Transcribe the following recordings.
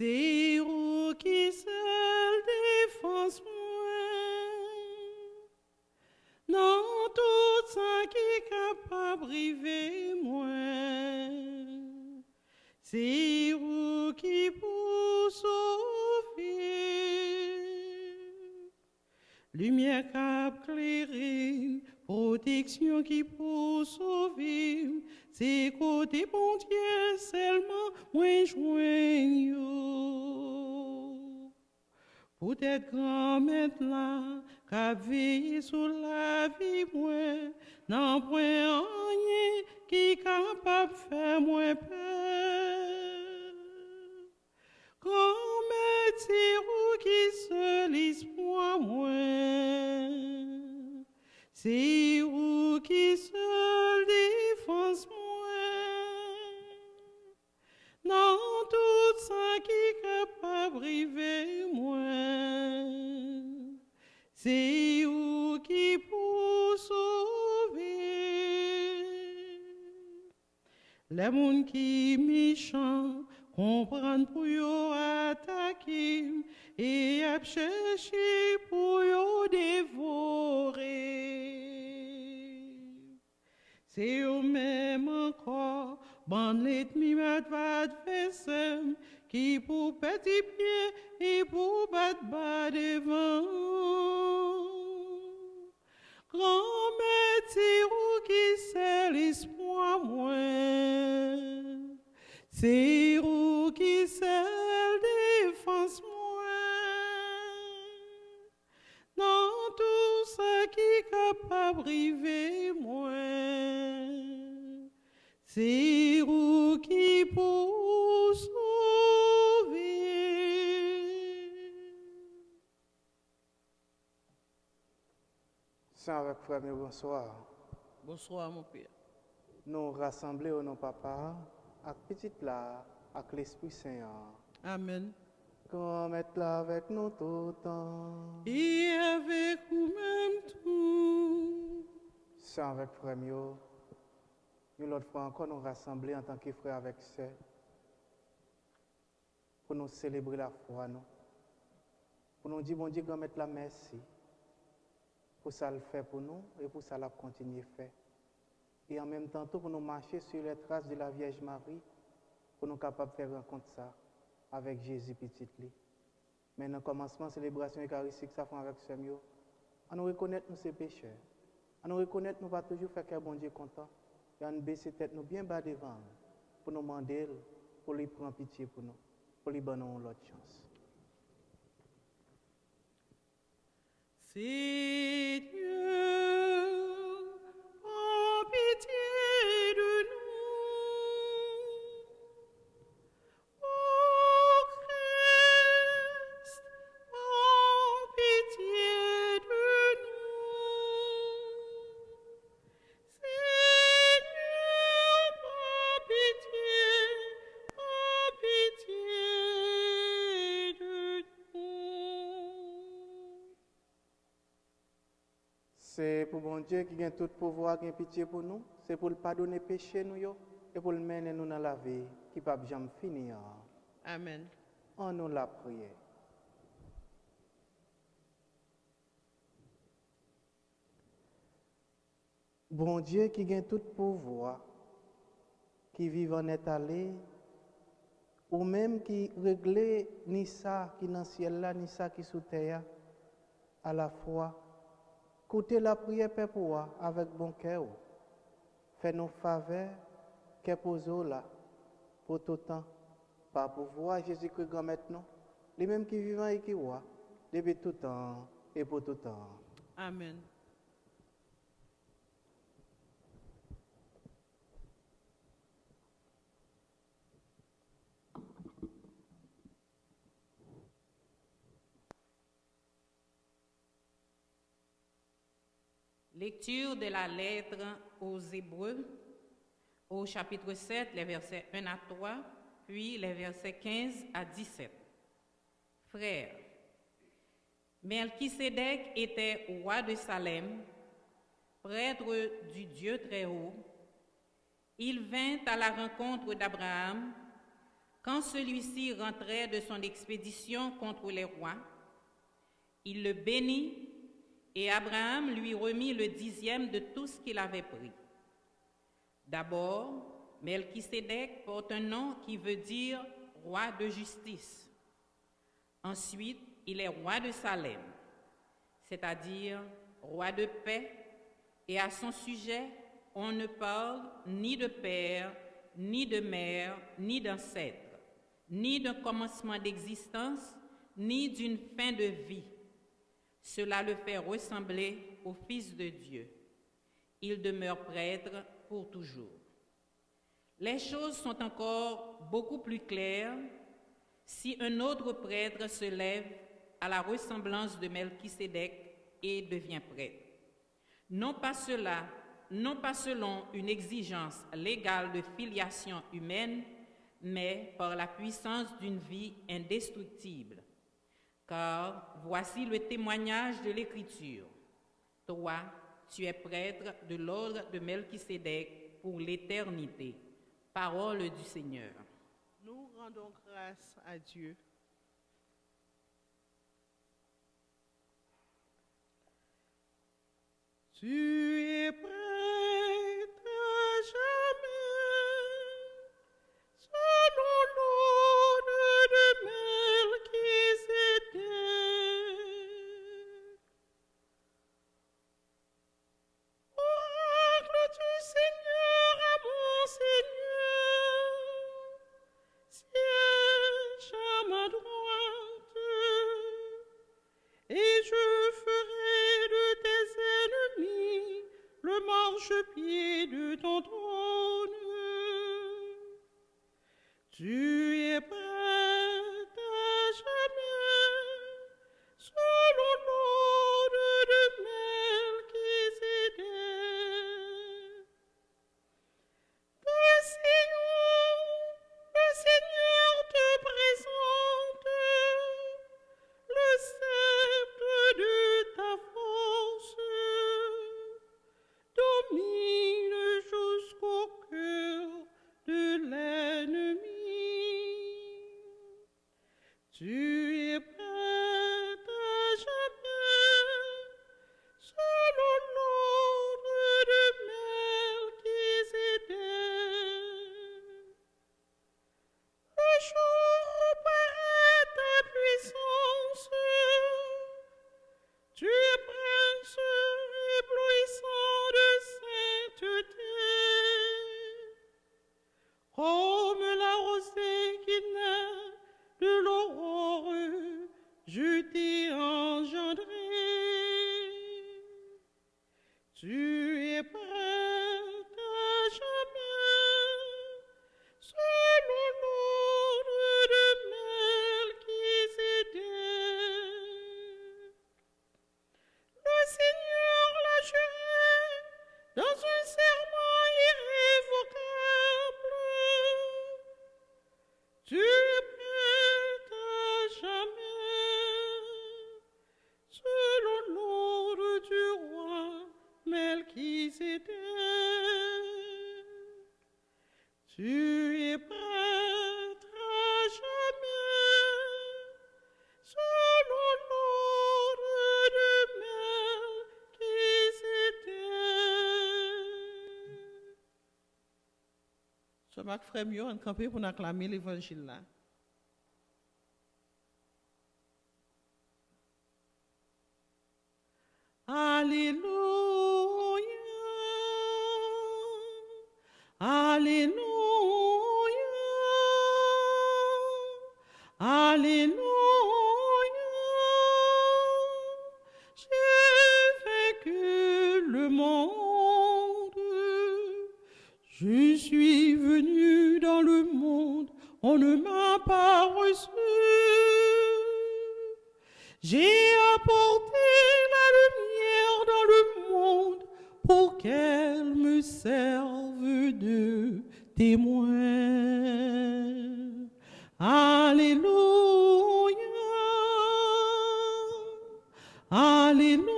C'est vous qui seul défense moi. Non, tout ça qui est capable de priver moi. C'est vous qui pour sauver. Lumière cap clairée, protection qui pour sauver. C'est côté bon Dieu seulement moi joignent. Peut-être grand maître là, qu'a veillé sur la vie moi, n'en point rien qui capable faire moins peur. Grand maître c'est vous qui seul espoir moi, c'est vous qui seul défense moi. Non, tout ça qui est capable de priver moi, c'est vous qui pour sauver. Les gens qui méchants comprennent pour yo attaquer et à chercher pour yo dévorer. C'est eux-mêmes encore, bon l'ennemi adversaire, qui pour petit pied et pour battre bas devant. Grand maître, c'est vous qui c'est l'espoir moi. C'est vous qui c'est défense moi. Dans tout ce qui est capable de priver moi. C'est vous qui pour sauver. Saint avec frère, bonsoir. Bonsoir mon père. Nous rassemblés au nom papa, avec petite là, avec l'Esprit Saint. Amen. Comme être là avec nous tout le temps. Et avec vous-même tout. Saint avec frère, nous l'autre fois encore nous rassemblés en tant que frère avec sœur pour nous célébrer la foi, nous. Pour nous dire, bon Dieu, grand mettre la merci. Pour ça le fait pour nous et pour ça la continuer à faire. Et en même temps, pour nous marcher sur les traces de la Vierge Marie, pour nous capables de faire rencontre ça avec Jésus petit lit. Mais dans le commencement, célébration eucharistique, ça fait avec ce mieux. On nous reconnaître nous ces pécheurs. On nous reconnaître nous va toujours faire que bon Dieu content. Et on baisse tête nous bien bas devant pour nous demander, pour lui prendre pitié pour nous, pour lui donner l'autre chance. Seigneur, en pitié de nous. Ô Christ, en pitié de nous. Seigneur, en pitié de nous. C'est pour bon Dieu qui a tout pouvoir, qui a pitié pour nous. C'est pour le pardonner péché nous yo, et pour le mener nous dans la vie qui ne peut jamais finir. Amen. On nous la prière. Bon Dieu qui a tout pouvoir, qui vit en étalé, ou même qui règle ni ça qui dans le ciel là, ni ça qui sous terre, à la fois. Écoutez la prière peuple avec bon cœur. Fais-nous faveur, qu'est posé là, pour tout temps, par pouvoir Jésus-Christ grand maintenant, les mêmes qui vivent et qui voient, depuis tout temps et pour tout temps. Amen. Lecture de la lettre aux Hébreux, au chapitre 7, les versets 1 à 3, puis les versets 15 à 17. Frères, Melchisédek était roi de Salem, prêtre du Dieu très haut. Il vint à la rencontre d'Abraham Quand celui-ci rentrait de son expédition contre les rois, il le bénit et Abraham lui remit le 10e de tout ce qu'il avait pris. D'abord, Melchisédek porte un nom qui veut dire roi de justice. Ensuite, il est roi de Salem, c'est-à-dire roi de paix, et à son sujet, on ne parle ni de père, ni de mère, ni d'ancêtre, ni d'un commencement d'existence, ni d'une fin de vie. Cela le fait ressembler au Fils de Dieu. Il demeure prêtre pour toujours. Les choses sont encore beaucoup plus claires si un autre prêtre se lève à la ressemblance de Melchisédek et devient prêtre. Non pas selon une exigence légale de filiation humaine, mais par la puissance d'une vie indestructible. Car voici le témoignage de l'Écriture. Toi, tu es prêtre de l'ordre de Melchisédek pour l'éternité. Parole du Seigneur. Nous rendons grâce à Dieu. Tu es prêtre à jamais, selon l'ordre de Melchisédek. Oracle du Seigneur à mon Seigneur, siège à ma droite, et je ferai de tes ennemis le marchepied de ton trône. Tu es prête à jamais, selon l'ordre de Melchisédek. De Sion, le Seigneur te présente le sceptre de ta force, domine jusqu'au cœur de l'ennemi. Tu es prête à jamais, selon l'ordre de Melchisédek. Le jour paraît ta puissance, tu es prince éblouissant de sainteté. Comme la rosée qui naît de l'aurore, je t'ai engendré. Tu es prête à jamais, selon l'ordre de Melchisédek. Le Seigneur l'a juré dans un serment irrévocable. Tu es prête à jamais, selon l'ordre du roi Melchisédek. Tu es prête à jamais, selon l'ordre de Melchisédek. Je m'ac frère mieux en camper pour acclamer l'évangile là. Alléluia, Alléluia, Alléluia. J'ai vaincu le monde. Je suis venu dans le monde, on ne m'a pas reçu. J'ai apporté la lumière dans le monde pour qu'elle me serve de témoin. Alléluia, Alléluia,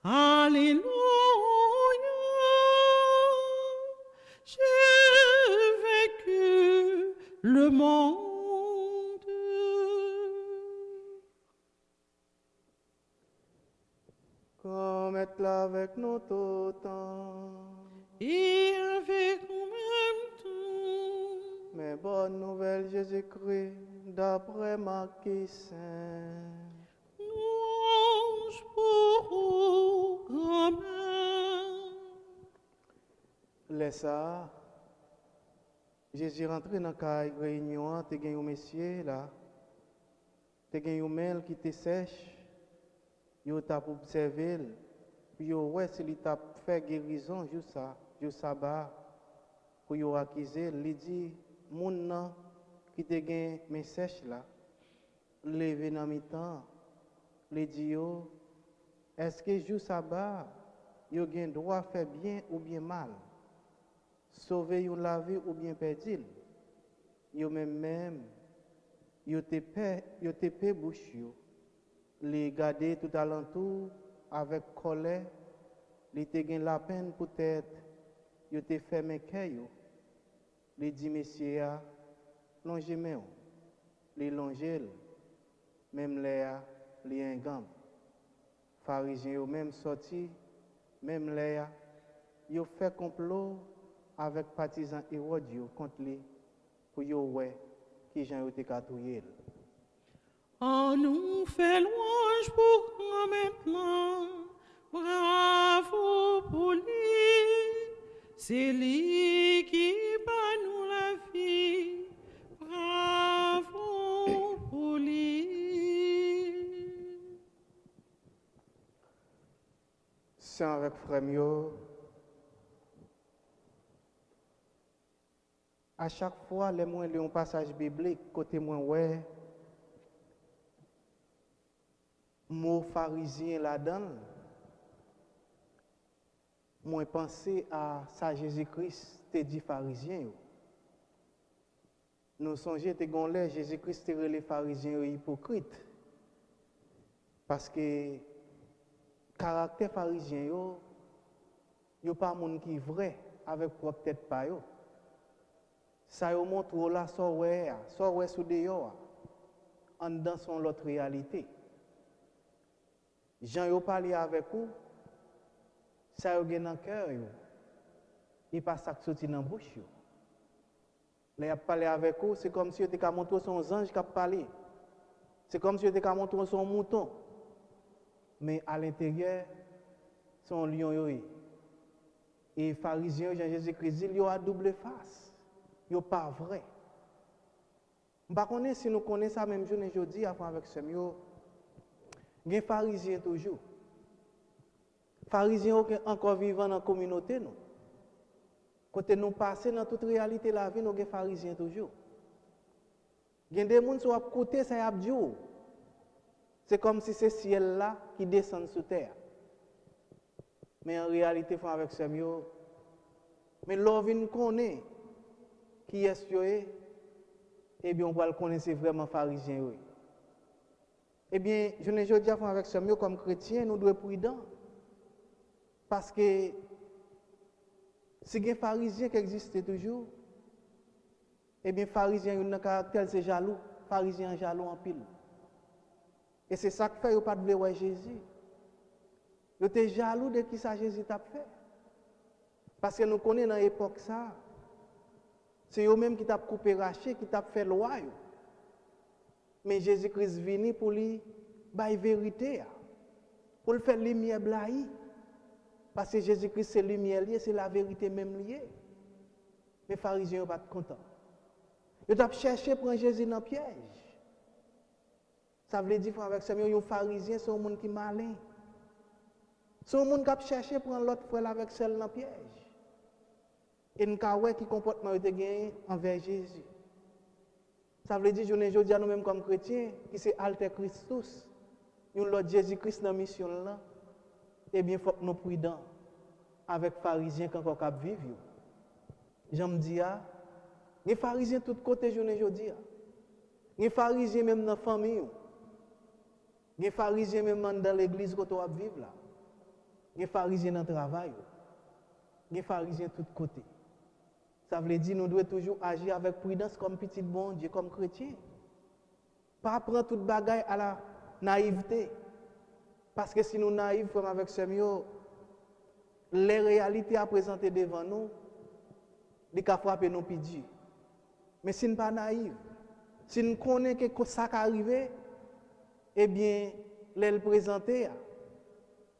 Alléluia. J'ai monde. Comme être là avec nous tout le temps. Et avec nous même temps. Mais bonne nouvelle Jésus-Christ, d'après Matthieu Saint. Louange pour vous, grand-mère. Laisse ça. Jésus rentré dans la réunion, tu as un monsieur là. Tu as un mail qui te sèche. Tu as observé. Puis ouais, s'il t'a fait guérison, juste ça, juste sabbat. Pour y accuser, il dit, mon nom qui te gagne mes sèches là. Levé dans mi-temps. Il dit, est-ce que juste sabbat, il a droit à faire bien ou bien mal? Sauver ou laver ou bien perdre. Yo même yo te paie bouche yo. Les garder tout alentour avec colère, les te gen la peine peut-être yo te fermé cœur yo. Les dit messieurs a longé men, les longel même les ingam. Pharisiens yo même sorti même les yo fait complot avec partisans Hérode contre lui pour yo ouais qui Jean yo te katouyer. On nous fait louange pour grand maintenant. Bravo pour lui. C'est lui qui bat nous la vie. Bravo pour lui. C'est avec frère yo. À chaque fois, les moins un passage biblique, côté moins ouais, mot pharisien là-dedans, moi penser à ça Jésus-Christ te dit pharisien. Nous songeons te gonlé Jésus-Christ te les pharisiens hypocrites. Parce que caractère pharisien yo pas monde qui vrai avec propre tête pa yo. Ça yo montre là so ouais sous dehors en dans son l'autre réalité. Jean yo parlé avec vous, ça yo gen dans cœur yo. Il pas ça qui sorti dans bouche yo. Là y a parlé avec vous, c'est comme si yo te montré son ange qui a parlé. C'est comme si yo te montré son mouton. Mais à l'intérieur son lion yo. Et pharisiens Jean Jésus-Christ il yo a double face. Yo pas vrai. M'pa connait si nous connaissons ça même journée aujourd'hui avant avec ce yo. Gen pharisien toujours. Pharisien encore vivant dans la communauté nous. Côté nous passer dans toute réalité la vie nous gen pharisien toujours. Gen des moun sur côté ça y a dit. C'est comme si c'est ciel là qui descend sur terre. Mais en réalité faut avec ce yo. Mais l'on connaît qui est-ce que eh bien on va le connaître c'est vraiment pharisien oui. Eh bien je ne dis pas avec ce mieux comme chrétien nous devons être prudents parce que si il y a un pharisien qui existe toujours eh bien pharisien un caractère c'est jaloux, pharisien jaloux en pile. Et c'est ça qui fait pas de voir Jésus. Ils étaient jaloux de qui ça Jésus t'a fait. Parce que nous connaissons dans l'époque ça. C'est eux-mêmes qui t'a coupé raché, qui t'a fait loi. Mais Jésus-Christ venu pour lui la vérité. Pour le faire lumière blaï. Parce que Jésus-Christ c'est lumière liée, c'est la vérité même liée. Les pharisiens ne sont pas contents. Ils ont cherché pour prendre Jésus dans le piège. Ça veut dire avec ça, les pharisiens sont des gens qui sont malins. C'est des gens qui cherché pour prendre l'autre frère avec celle dans le piège. Et nous avons qui comportement de gagné envers Jésus. Ça veut dire que je dis à nous-mêmes comme chrétiens, qui c'est Alter Christus, nous l'autre Jésus-Christ dans la mission là, eh bien, il faut que nous prudents avec les pharisiens qui encore vivent. J'aime dire, les pharisiens de tous côtés, je dis. Les pharisiens même dans la famille. Les pharisiens même dans l'église que tu vivre là. Les pharisiens dans le travail. Les pharisiens de tous côtés. Ça veut dire nous devons toujours agir avec prudence comme petit bon Dieu, comme chrétien. Pas prendre toute bagaille à la naïveté. Parce que si nous naïfs comme avec ce mieux, les réalités à présenter devant nous, les cas frapper nos pieds. Mais si nous ne sommes pas naïfs, si nous connaissons que ça qui arrive, eh bien, les présenter,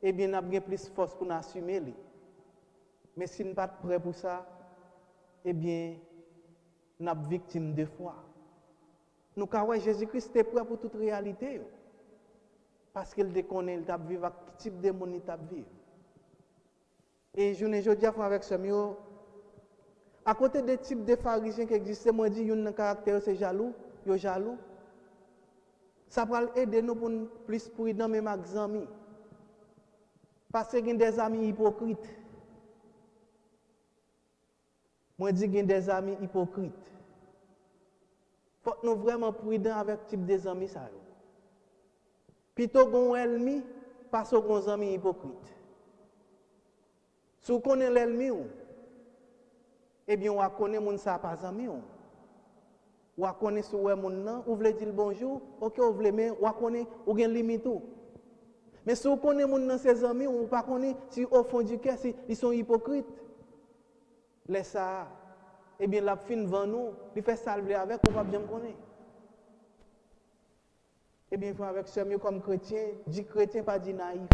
eh bien, nous avons plus de force pour nous assumer. Mais si nous ne sommes pas prêts pour ça, eh bien, nous sommes victimes de foi. Nous avons Jésus-Christ est prêt pour toute réalité. Parce qu'il connaît, il tape vivre avec quel type de monde il tape vivre. Et je ne dis pas avec ce mieux, à côté des types de pharisiens qui existent, moi je dis un caractère c'est jaloux, yo jaloux. Ça va aider nous pour plus prudent même avec des amis. Parce qu'il y a des amis hypocrites. Moi je dis qu'il y a des amis hypocrites. Il faut que nous vraiment prudents avec le type des amis ça. Plutôt qu'on ennemi parce qu'on amis hypocrites. Si on connaît l'ennemi, eh bien on connaît mon ça pas ami. On connaît si on mon on veut dire bonjour, OK, on veut mais on connaît ou gain limite. Mais si on connaît mon ses amis, on pas connaît si au fond du cœur si ils sont hypocrites. Laisse ça. Eh bien la fin devant nous, il fait salver avec on va bien connaître. Eh bien, il faut avec ce mieux comme chrétien, dit chrétien, pas dit naïf.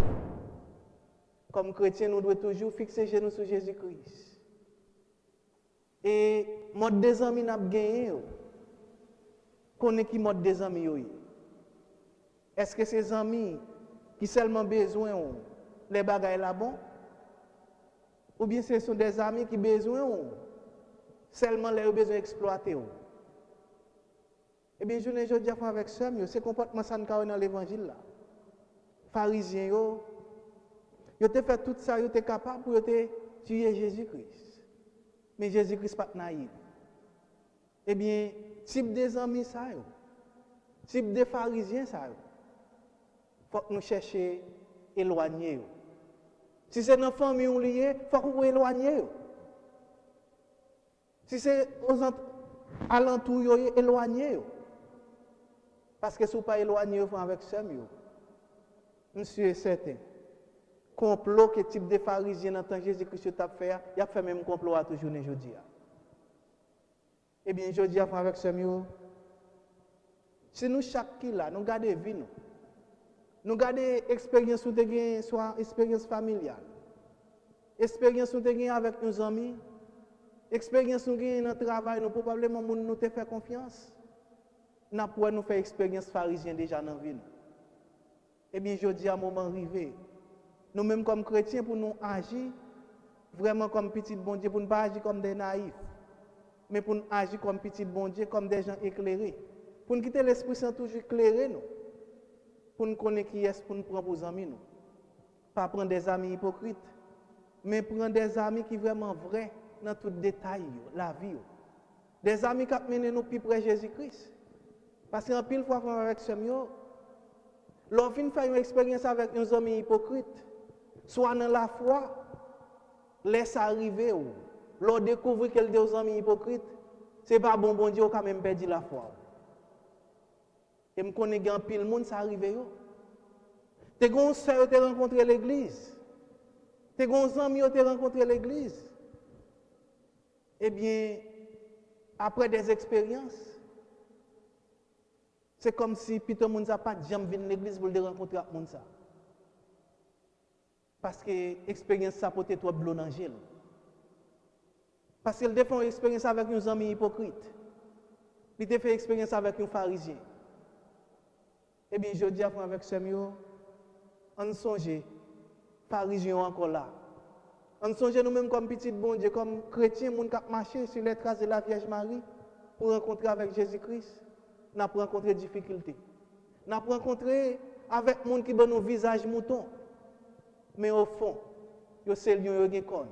Comme chrétien, nous devons toujours fixer nous sur Jésus-Christ. Et mode des amis n'a gagné. Connaît qui mode des amis? Est-ce que ces amis qui seulement besoin les bagailles là bon? Ou bien ce sont des amis qui besoin seulement les besoin exploiter? Eh bien, je ne dis pas avec ça, mais ce comportement ça dans l'évangile là. Pharisiens, ils ont fait tout ça, ils étaient capables pour tuer Jésus-Christ. Mais Jésus-Christ n'est pas naïf. Eh bien, type des amis ça, type des pharisiens ça, il faut que nous cherchions à éloigner. Si c'est dans la famille où il il faut que nous éloignions. Si c'est aux alentours, éloignez. Parce que si vous ne pas éloigné avec ça, monsieur est certain. Complot, que type de pharisien dans le Jésus-Christ a fait, il a fait même complot à toujours aujourd'hui. Eh bien, je dis avec ça, si nous, chaque qui là, nous gardons vie, nous gardons expérience ou soit expérience familiale, expérience ou avec nos amis, expérience nous gagne dans le travail, nous probablement nous te fait confiance. Nous pouvons faire expérience pharisien déjà dans la vie. Eh bien, je dis à un moment arrivé, nous-mêmes comme chrétiens, pour nous agir vraiment comme petit bon Dieu, pour ne pas agir comme des naïfs, mais pour nous agir comme petit bon Dieu, comme des gens éclairés. Pour nous quitter l'Esprit Saint toujours éclairé, nous. Pour nous connaître qui est, pour nous prendre pour amis, nous. Pas prendre des amis hypocrites, mais prendre des amis qui sont vraiment vrais dans tout détail, la vie. Des amis qui mènent nous plus près de Jésus-Christ. Parce qu'en pile fois avec ce mieux, l'on vient faire une expérience avec nos amis hypocrites, soit dans la foi, laisse arriver, l'on découvre que des amis hypocrites, c'est pas bon Dieu quand même perdu la foi. Et je connais qu'en pile monde ça arrive. Tes grands sœurs ont rencontré l'église. Tes grands amis ont rencontré l'église. Eh bien, après des expériences, c'est comme si Peter Mounza pas jamais venu à l'église pour le rencontrer avec Mounza. Parce que l'expérience ça peut être trop bleu dans l'angile. Parce qu'il a fait une expérience avec un ami hypocrite. Il a fait une expérience avec un pharisien. Eh bien, je dis avec ce mieux, on songe, pharisien encore là. On songe nous-mêmes comme petit bon Dieu, comme chrétiens, nous qui marché sur les traces de la Vierge Marie pour rencontrer avec Jésus-Christ. Nous avons rencontré des difficultés. Nous avons rencontré avec des gens qui ont nos visages moutons. Mais au fond, c'est le lion qui est con.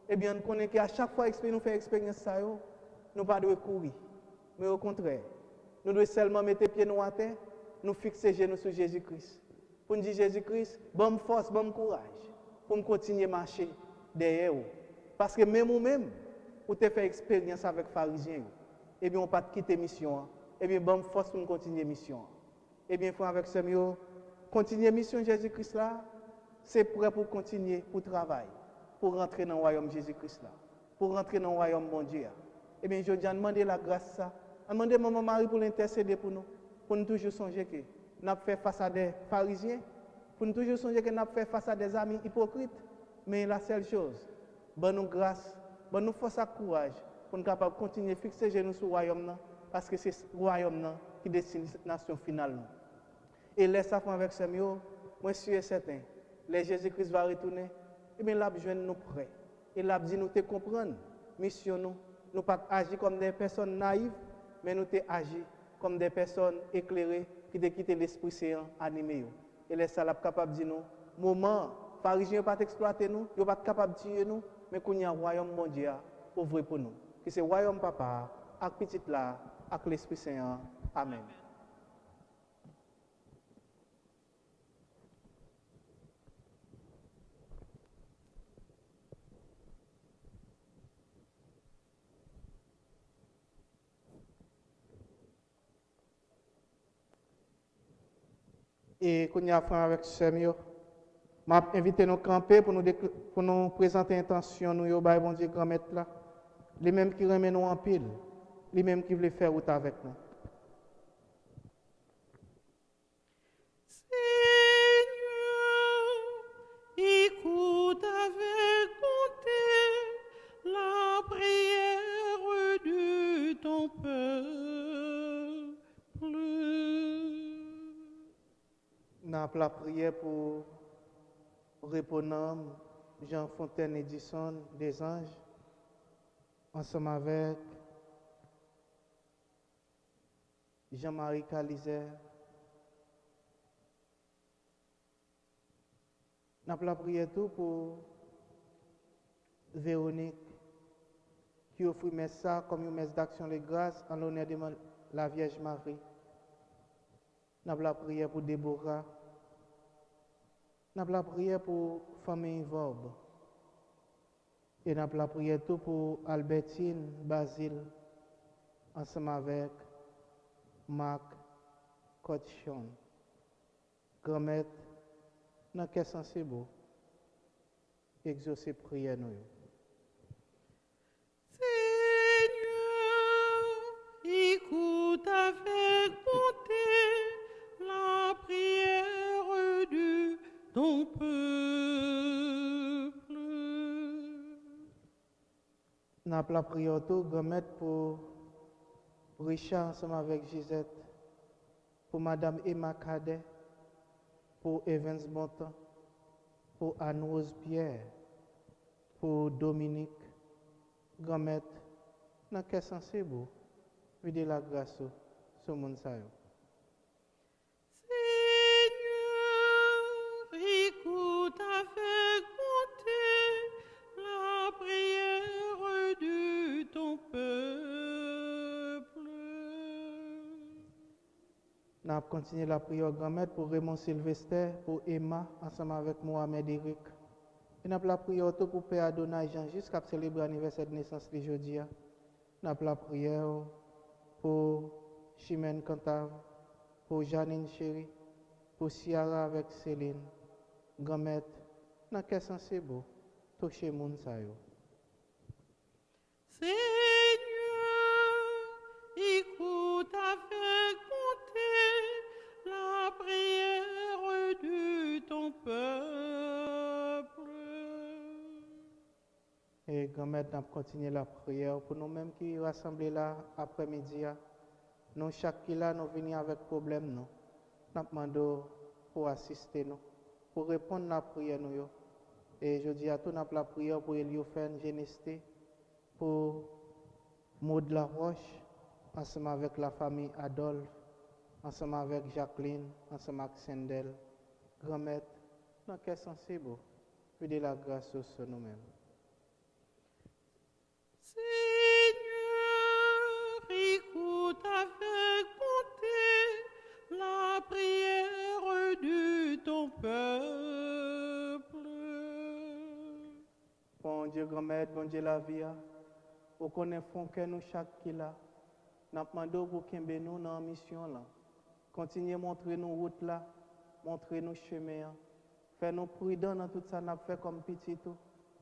Eh bien, nous connaissons qu'à chaque fois que nous faisons expérience, nous ne devons pas courir. Mais au contraire, nous devons seulement mettre les pieds à terre, nous fixer les genoux sur Jésus-Christ. Pour nous dire Jésus-Christ, bonne force, bon courage, pour nous continuer à marcher derrière vous. Parce que même vous-même, ou te fait expérience avec les pharisiens, eh bien, on pas quitter mission, eh bien, bonne force pour nous continuer mission. Eh bien, frère avec ce mieux, continuer mission Jésus-Christ là, c'est prêt pour continuer, pour travailler, pour rentrer dans le royaume Jésus-Christ là, pour rentrer dans le royaume bon Dieu. Eh bien, je demande la grâce ça, demande maman Marie pour l'intercéder pour nous toujours songer que nous avons fait face à des pharisiens, pour nous toujours songer que nous avons fait face à des amis hypocrites. Mais la seule chose, bonne nous grâce, bonne nous force et courage pour nous capables de continuer à fixer nous sur le royaume, parce que c'est le royaume qui est destination finale. Et laisse ça avec ce mieux, moi je suis certain, les Jésus-Christ va retourner, et bien là, besoin nous prêts. Et là, dit nous te comprendre, mission nous pas agir comme des personnes naïves, mais nous te agir comme des personnes éclairées qui te quittent l'esprit saint animé. Et laisse ça capable de dire nous, moment, pharisiens ne pas exploiter nous, ils ne pas capable de tuer nous, mais qu'on y a un royaume mondial ouvert pour nous. Que c'est le royaume papa, avec petit là, avec l'esprit saint. Amen. Et qu'on y a avec ce m'a invité nous camper pour nous présenter l'intention nous yo bon Dieu grand maître là les mêmes qui remet nous en pile les mêmes qui veulent faire route avec nous. Seigneur, écoute avec bonté la prière de ton peuple. Nous avons la prière pour répondre Jean Fontaine Edison des Anges, ensemble avec Jean-Marie Calizer. Nous avons la prière tout pour Véronique, qui offre ça comme une messe d'action de grâce en l'honneur de la Vierge Marie. Nous avons la prière pour Déborah. Nous avons la prière pour famille Vorbe. Et nous avons la prière tout pour Albertine, Basile, ensemble avec Marc Cochon. Grand-mère, dans quel sens c'est beau? Exaucer prière nous. Seigneur, écoute avec bonté la prière de ton peuple. Nous avons la prière tout, grand-mère, pour Richard ensemble avec Gisette, pour Madame Emma Cadet, pour Evans Bontemps, pour Anne-Rose Pierre, pour Dominique, grand-mère, dans quel sens c'est beau? Videz la grâce sur le monde. Seigneur, écoute avec bonté la prière de ton peuple. Nous avons continué la prière grand-mère pour Raymond Sylvester, pour Emma, ensemble avec Mohamed Eric. Et nous avons la prière pour Père Adonai Jean, jusqu'à célébrer l'anniversaire de naissance de jeudi. Nous avons la prière pour Chimène Cantave, pour Janine Chéri, pour Ciara avec Céline. Grand-mère, dans quel sens c'est beau? Toucher moun sa yo. Seigneur, écoute avec bonté la prière de ton peuple. Et grand-mère, nous continuer la prière pour nous-mêmes qui rassemblés là après-midi. Nous, chaque qui là, nous venons avec problème. Nous demandons pour assister nous, pour répondre à la prière. Nous. Et je dis à tout, nous la prière pour Eliophen Génesté, pour Maud Laroche, ensemble avec la famille Adolphe, ensemble avec Jacqueline, ensemble avec Sendel. Grand-mère, dans quel sens c'est beau? Puis de la grâce sur nous-mêmes. Seigneur, écoute avec bonté la prière de ton peuple. Bon Dieu, grand-mère, bon Dieu, la vie, Vous connaissez fond que nous chaque qui là. Nous demandons pour qu'il nous dans la mission là. Continuez à montrer nos routes là, montrer nos chemins. Fais-nous prudents dans tout ça nous fait comme petit tout,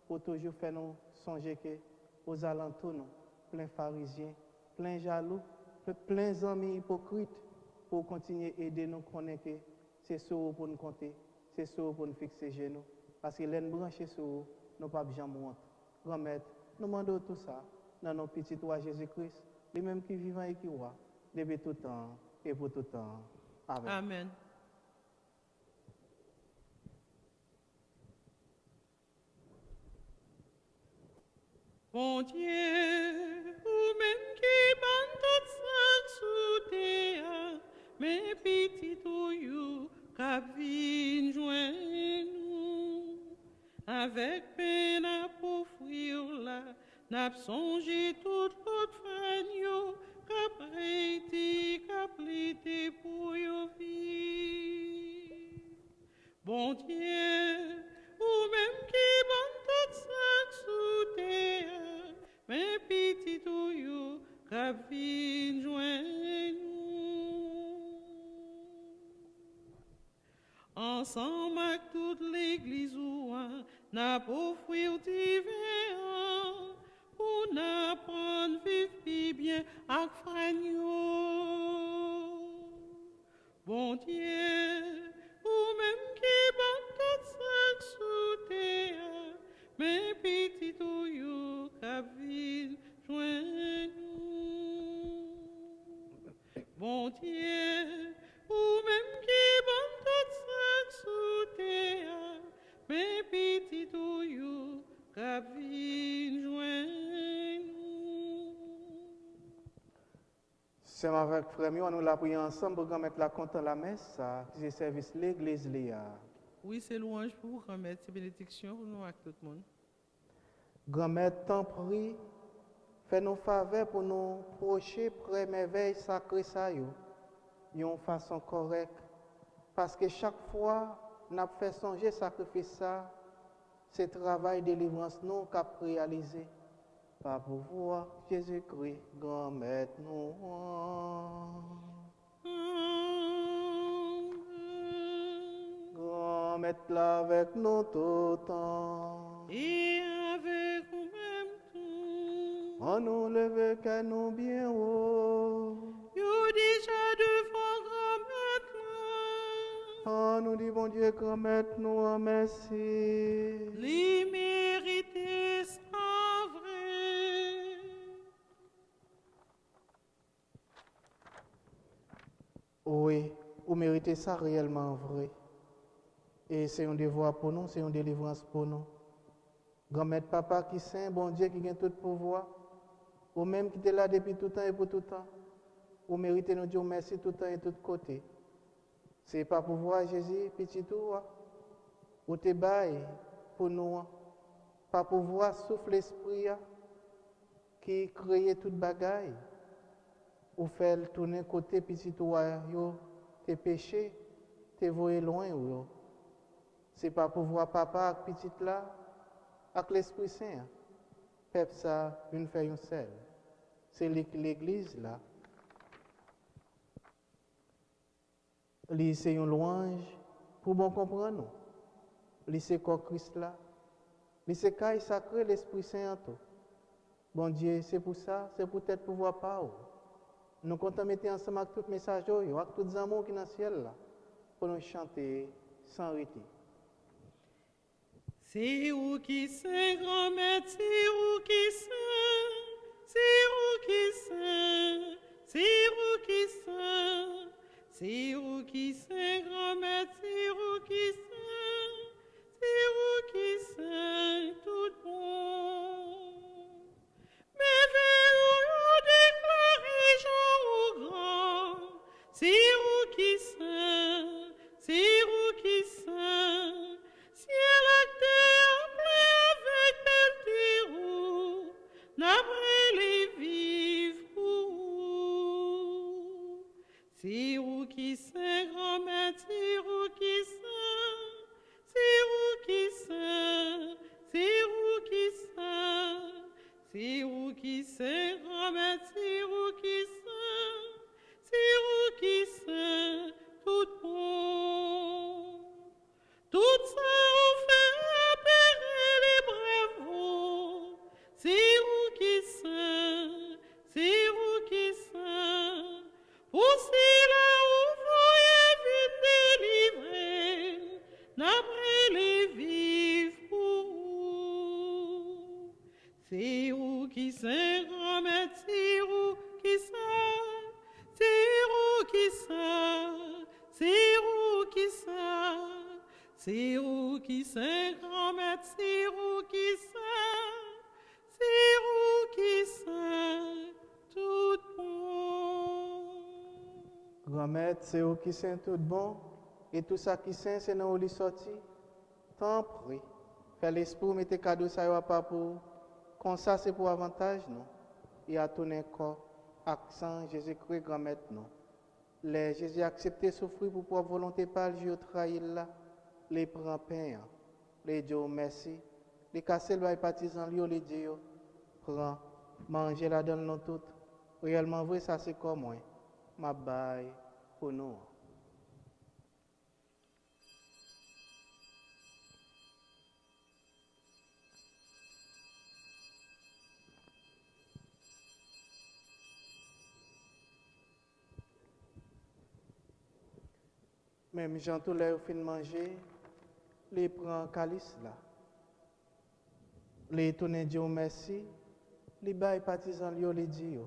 pour toujours faire nous songer que aux alentours nous, plein pharisiens, plein jaloux, plein d'amis hypocrites pour continuer à aider nous connaître que c'est ça pour nous compter, c'est ça pour nous fixer genoux. Parce que l'en branché sur nous, nous pas jamais monter. Grand maître, nous demandons tout ça dans nos petits roi Jésus-Christ, les mêmes qui vivent et qui voient, depuis tout temps et pour tout temps. Amen. Amen. Bon Dieu, vous-même qui ban tout ça sous terre, mais petit tuyau, cap vin joindre nous. Avec peine à pourfuir là, n'a songé toute l'autre fagnon, cap réti, cap l'été pour y vivre. Bon Dieu, ou-même qui ban tout ça sous terre, mais petit tuyau, cap vin joindre nous. Ensemble avec toute l'église n'a pas fouillé divin pour n'apprendre vivre bien avec fragno. Bon Dieu, ou même qui bat tout ça sous terre, mais petit tuyau cap ville joint nous. Bon Dieu, ou même qui bat tout ça sous terre, mais petit tuyau cap ville joint nous. C'est avec frère, nous la prions ensemble pour mettre la compte dans la messe, qui est service l'église Léa. Oui, c'est louange pour vous remettre ces bénédictions pour nous avec tout le monde. Grand-mère, t'en prie, fais-nous faveur pour nous procher près merveilles sacrées ça d'une façon correcte. Parce que chaque fois, nous avons fait songer sacrifice ça, c'est travail de délivrance nous qu'a réalisé. Par pouvoir Jésus-Christ, grand maître nous. Grand maître là avec nous tout le temps. Et avec vous-même tout. On nous lève qu'à nous bien haut. Yo déjà devant grand maître. On nous dit bon Dieu, grand maître nous en merci. Les mérités sont vrais. Oui, vous méritez ça réellement vrai. Et c'est un devoir pour nous, c'est une délivrance pour nous. Grand-mère papa qui saint, bon Dieu qui a tout pouvoir, ou même qui est là depuis tout temps et pour tout temps, vous méritez nous dire merci tout temps et tout côté. C'est pas pouvoir Jésus, petit tout, ou te bail pour nous, pas pouvoir souffle l'esprit qui crée toute bagaille, ou faire tourner côté petit tout, tes péchés, te voyer loin ou c'est pas pouvoir papa avec petit là, avec l'Esprit Saint. Peuple ça, une fait une seule. C'est l'église là. C'est une louange pour bon comprendre nous. C'est quoi Christ là. C'est caille sacré l'Esprit Saint en tout. Bon Dieu, c'est pour ça, c'est peut-être pouvoir pas. Nous comptons mettre ensemble avec tout message, avec tous les amours qui sont dans le ciel là, pour nous chanter sans arrêter. C'est où qui saint, grand maître, c'est où qui saint, c'est où qui saint, c'est où qui saint, c'est où qui saint, grand maître, c'est où qui saint, c'est où qui saint, tout bon. Merveilleux déclaré Jean au grand, c'est où qui saint, c'est où qui saint, ciel à terre plein avec belle n'après les vivre pour vous. C'est où qui saint, grand maître, c'est où qui saint, c'est où qui saint, c'est où qui saint, c'est où qui saint. grand-mère, c'est vous qui saint, tout bon. Tout ça vous fait appeler les bravos. C'est vous qui saint, pour cela vous voyez vite délivrer, n'après les vivre pour vous. C'est vous qui saint, grand-mère, c'est vous qui saint, c'est vous qui saint, c'est vous qui saint, c'est vous qui saint, grand-mère, c'est vous qui saint, c'est vous qui saint, tout bon. Grand-mère, c'est eux qui sont tout bon, et tout ça qui sont, c'est nous qui sorti. Tant pis, fais l'esprit, mettez cadeau, ça y va pas pour. Comme ça, c'est pour avantage, non? Et à ton corps, accent, Jésus-Christ, grand-mère, non? Les Jésus accepté souffrir pour pouvoir volonté par le trahir là, les prend pain, les Dieu merci, les casser le partisan, les Dieu, prend, manger la donne nous toutes. Réellement vrai, ça c'est comme moi. Ma baille pour nous. Même Jean tout l'air fin de manger, les prend calice là. Les tourner Dieu merci, les baille partisan les Dieu.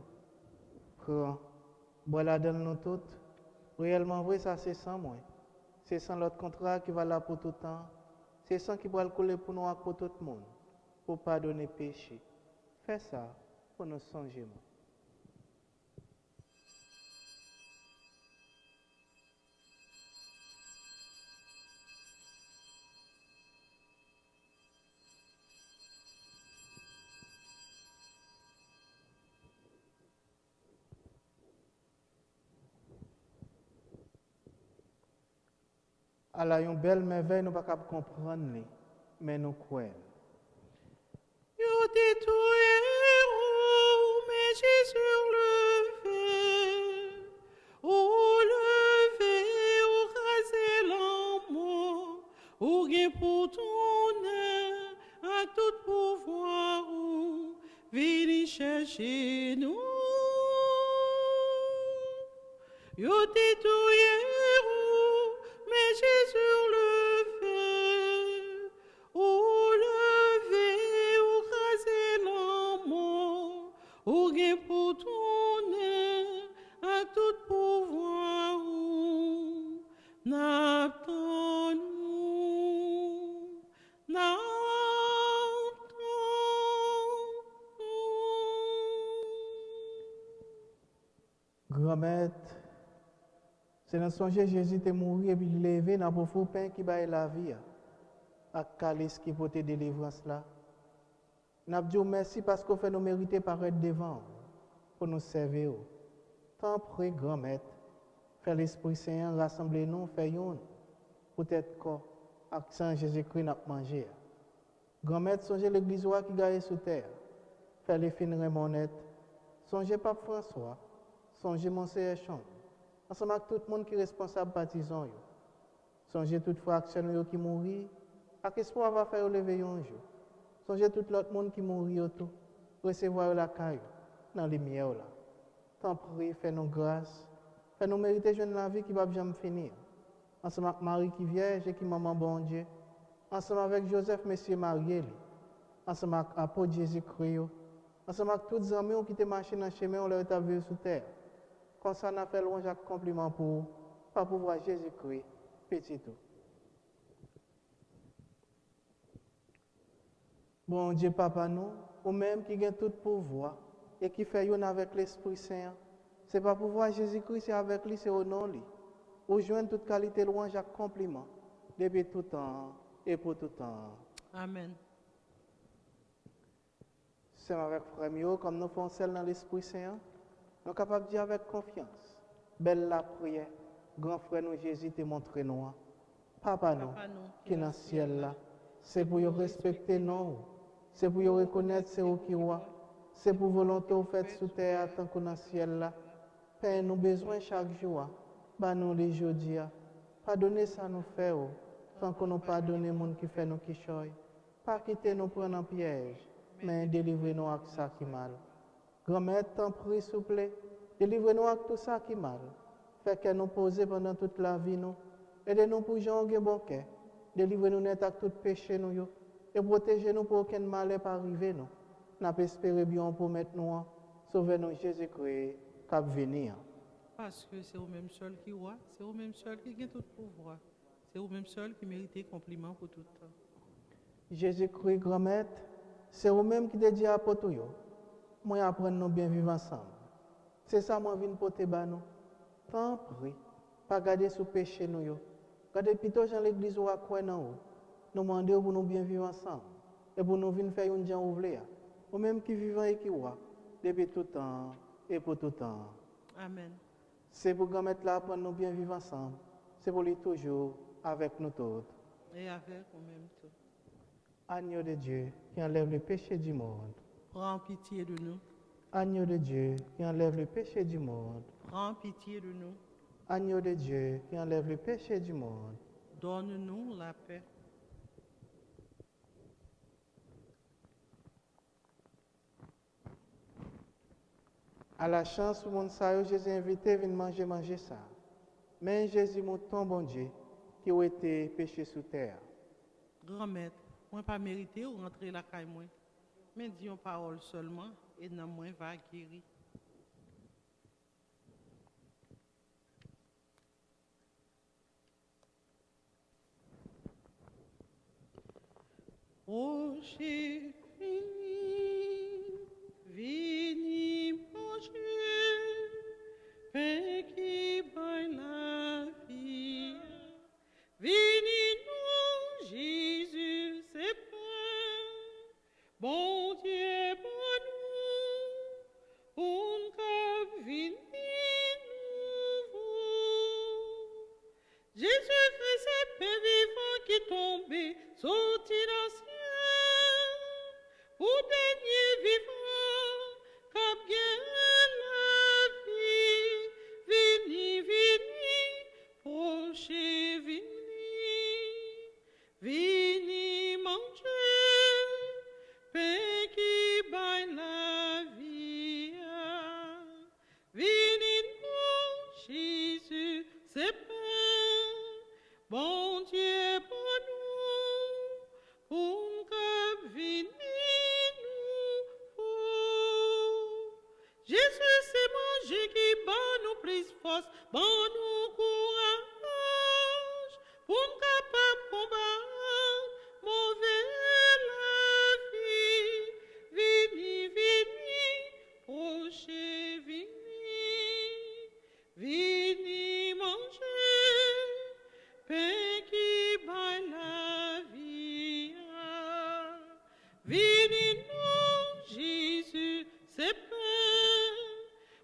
Prend, bois la donne nous toutes. Réellement vrai, ça c'est sans moi. C'est sans l'autre contrat qui va là pour tout le temps. C'est sans qui va le coller pour nous pour tout le monde. Pour pardonner péché. Fais ça pour nous songer. Alors, une belle merveille, nous ne pouvons pas comprendre, mais nous croyons. Yo détruit, mais Jésus levé, ou rasé l'amour, ou gain pour ton air, à tout pouvoir, ou venez chercher nous. Yo détruit, mais Jésus levé, ou raser l'amour, ou gain pour ton air, à tout pouvoir, ou n'attend nous, Grand-mère, c'est dans son Jésus est mort et puis levé dans le faux pain qui baille la vie. À calice qui peut te délivrance là. N'a dit merci parce qu'on fait nous mériter paraître devant pour nous servir. Tant pis, grand-mère, fait l'Esprit Saint, rassemblez-nous, faisons peut-être corps, accent Jésus-Christ n'a mangé. Grand-mère, songez l'église qui gagne sous terre. Fait les fins remonnettes. Songez Pape François. Songez Monseigneur Chon. Ensemble avec tout le monde qui est responsable partisan. Songez toutefois action qui mourit. À qu'espoir va faire lever un jour. Songez tout l'autre monde qui mourit autour. Recevoir la caille dans les lumières là. Tant pis, fais-nous grâce. Fais-nous mériter jeune la vie qui va jamais finir. Ensemble avec Marie qui vierge et qui maman bon Dieu. Ensemble avec Joseph, Monsieur Marié. Ensemble avec Apôtre Jésus-Christ. Ensemble avec tous les amis qui étaient marchés dans le chemin, on leur est vu sur terre. Comme ça, on a fait loin Jacques compliment pour pas pouvoir Jésus-Christ, petit tout. Bon Dieu, Papa, nous, ou même qui a tout pouvoir et qui fait yon avec l'Esprit Saint, c'est pas pouvoir Jésus-Christ, c'est avec lui, c'est au nom lui. Ou joindre toute qualité loin Jacques compliment, depuis tout temps et pour tout temps. Amen. C'est avec frère comme nous faisons celle dans l'Esprit Saint. Nous sommes capables de dire avec confiance, belle la prière, grand frère nous Jésus te montre nous. Papa nous, qui est dans le ciel là, c'est pour respecter nous, c'est pour reconnaître c'est où qui est. c'est pour volonté au fait sous terre tant qu'on dans le ciel là. Père, nous besoin chaque jour. Bah nous les jours. Pardonnez ça nous fait, tant qu'on nous pardonne les gens qui fait nous qui choy. Pas quitter nous prendre en piège, mais délivrez-nous avec ça qui mal. Grand-mère, t'en prie, s'il vous plaît, délivrez-nous avec tout ça qui mal. Fait que nous poser pendant toute la vie, nous. Aidez-nous pour jouer bon cœur. Délivrez-nous net avec tout péché, nous. Et protégez-nous pour aucun mal pas arriver, nous. Nous espérons bien pour mettre nous, sauver-nous Jésus-Christ, cap venir. Parce que c'est au même seul qui roi, c'est au même seul qui gagne tout pouvoir. C'est au même seul qui mérite compliment pour tout le temps. Jésus-Christ, grand-mère, c'est vous-même qui dit à pour tout. Moi, apprendre nous bien vivre ensemble. C'est ça, moi, je viens pour te nous. Tant pis, pas garder sous péché nous. Gardez plutôt dans l'église ou à quoi nous. Nous demandons pour nous bien vivre ensemble. Et pour nous venir faire une gens ouvrière. Ou même qui vivent et qui voient. Depuis tout temps et pour tout temps. Amen. C'est pour grand-mère là apprendre nous bien vivre ensemble. C'est pour lui toujours avec nous tous. Et avec en même temps. Agneau de Dieu qui enlève le péché du monde. Prends pitié de nous. Agneau de Dieu qui enlève le péché du monde. Prends pitié de nous. Agneau de Dieu qui enlève le péché du monde. Donne-nous la paix. À la chance, mon sayo, Jésus invité, viens manger ça. Mais Jésus, mon ton bon Dieu, qui a été péché sous terre. Grand-mère, moi pas mérité ou rentrer la caille moi. Mais dis une parole seulement et non moins va guérir. Rocher fini, vini manger, pain qui baille la vie. Vini nous, Jésus, c'est pain, bon Dieu, bon nous, on cap vini nouveau. Jésus-Christ, c'est pain vivant qui tombait, sorti dans le ciel. Pour dernier vivant, cap gagne la vie, vini, vini, proche, vini manger, pain qui baille la vie. Vini nous, Jésus, c'est pain, bon Dieu, pour nous, pour que vini Jésus, c'est manger qui bat nous plus force, bat nous courage, pour nous capables de combattre, mauvais la vie. Vini, vini, proche, vini manger, pain qui bat la vie. Vini nous, Jésus, c'est pain.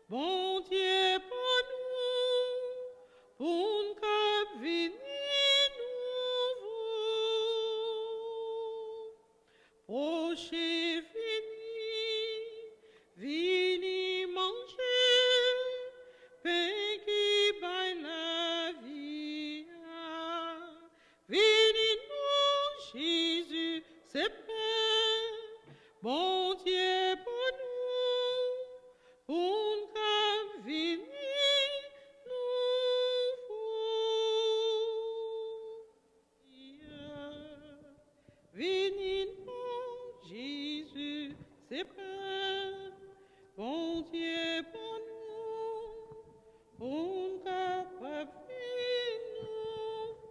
Bon Dieu pour nous, pour que vini nouveau. Proche vini manger, pain qui baille la vie. Vini nous, Jésus, c'est pain. Bon Dieu pour nous, pour que vini nouveau. Vini nous, Jésus, c'est pain. Bon Dieu pour nous, pour que vini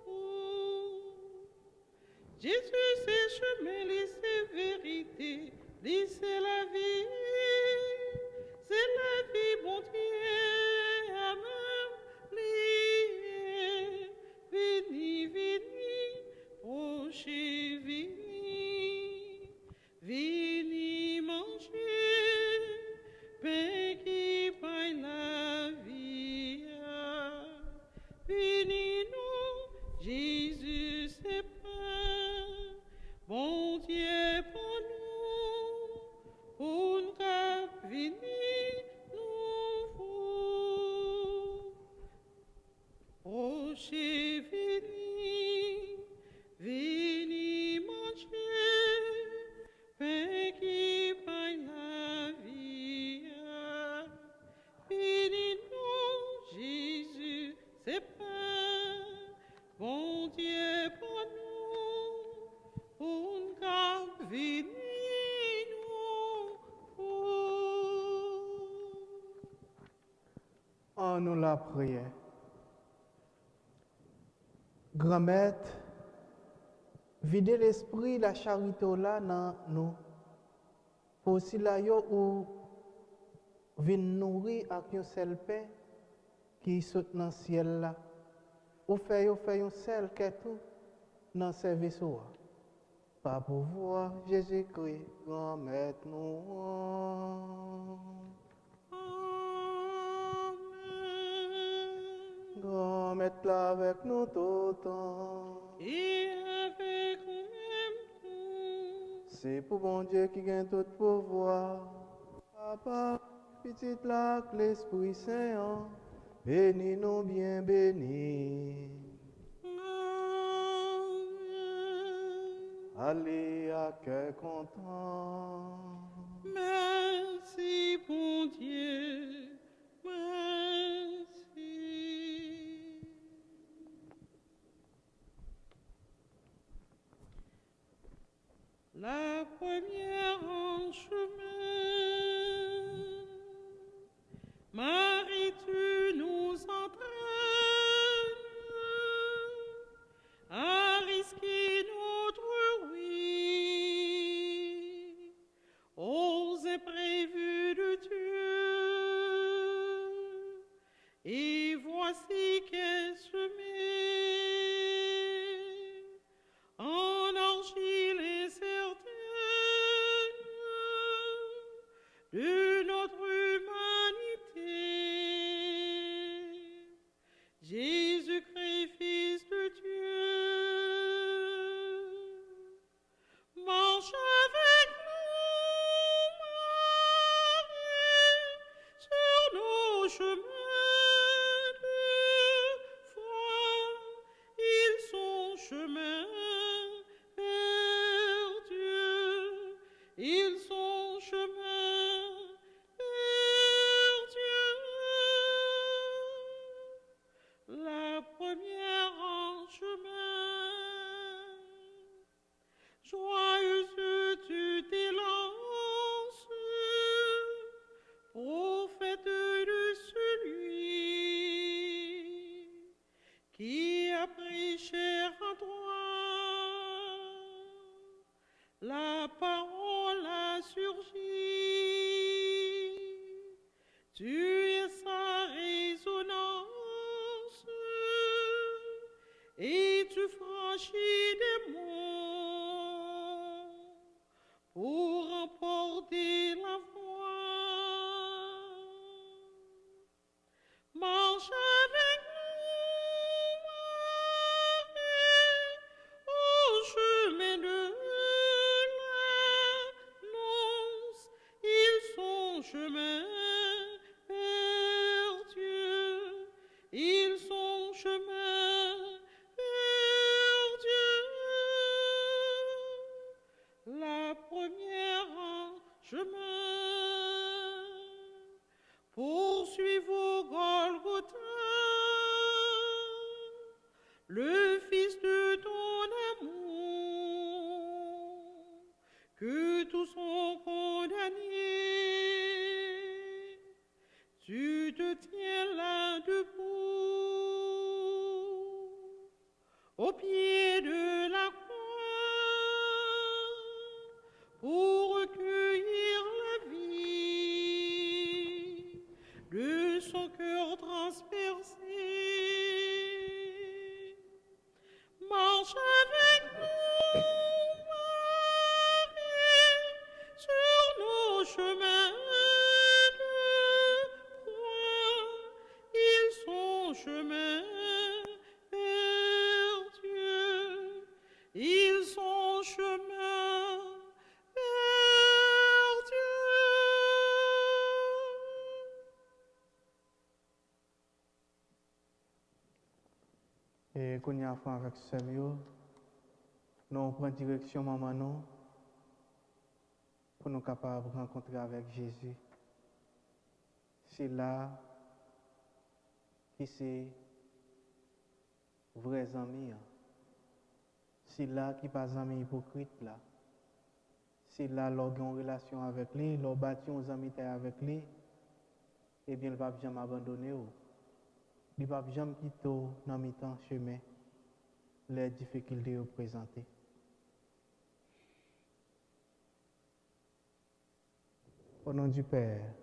nouveau. Jésus, c'est chemin, c'est vérité, c'est la vie. C'est la vie, bon Dieu, amen. Vini, vini, proche, vini manger, pain qui paille la vie. Vini nous, Jésus, c'est pain, bon Dieu pour nous. An nous la prière. Grand-mère, videz l'esprit, la charité là dans nous. Pour si là yo ou vin nourrir avec un seul pain qui saute dans le ciel là. Ou fait un seul qui tout dans service ou. Par pouvoir Jésus-Christ, grand-mère nous. Grand-mère là avec nous tout le temps. Et avec nous, C'est pour bon Dieu qui gagne tout pouvoir. Papa, petite là, l'Esprit Saint, bénis nous bien bénis. Allez à cœur content. merci bon Dieu, merci. La première en chemin, Marie, tu nous entraînes à risquer notre oui aux imprévus de Dieu. Et voici qu'elle se met en argile incertaine de notre humanité. Jésus-Christ, Fils de Dieu, marche avec nous, Marie, sur nos chemins de foi. Ils sont chemins vers Dieu. Ils sont chemins vers Dieu. La première en chemin, joyeuse tu t'élances, prophète de celui qui a pris chair à toi. La parole a surgi, tu es sa résonance, et tu franchis des monts pour emporter la voie. Marche avec nous, Marie, au chemin de l'annonce. Ils sont chemins vers Dieu. Ils sont chemins vers Dieu. La première en chemin, poursuivre au Golgotha le Fils de ton amour, que tous sont condamnés. Tu te tiens là debout, au pied de la croix, pour recueillir la vie de son cœur transpercé. Marche avec nous, Marie, sur nos chemins de croix. Ils sont chemins vers Dieu. Ils sont chemins vers Dieu. Et qu'on y a fait avec Samuel, nous prenons direction maman nous pour nous capables de rencontrer avec Jésus. C'est là qui c'est vrais amis. C'est là qui pas amis hypocrite là. C'est là qu'ils ont une relation avec lui, ils ont bâti une amitié avec lui, et bien le pape jamais abandonné. Il ne va jamais quitter dans mes temps chemin les difficultés présentées. Au nom du Père,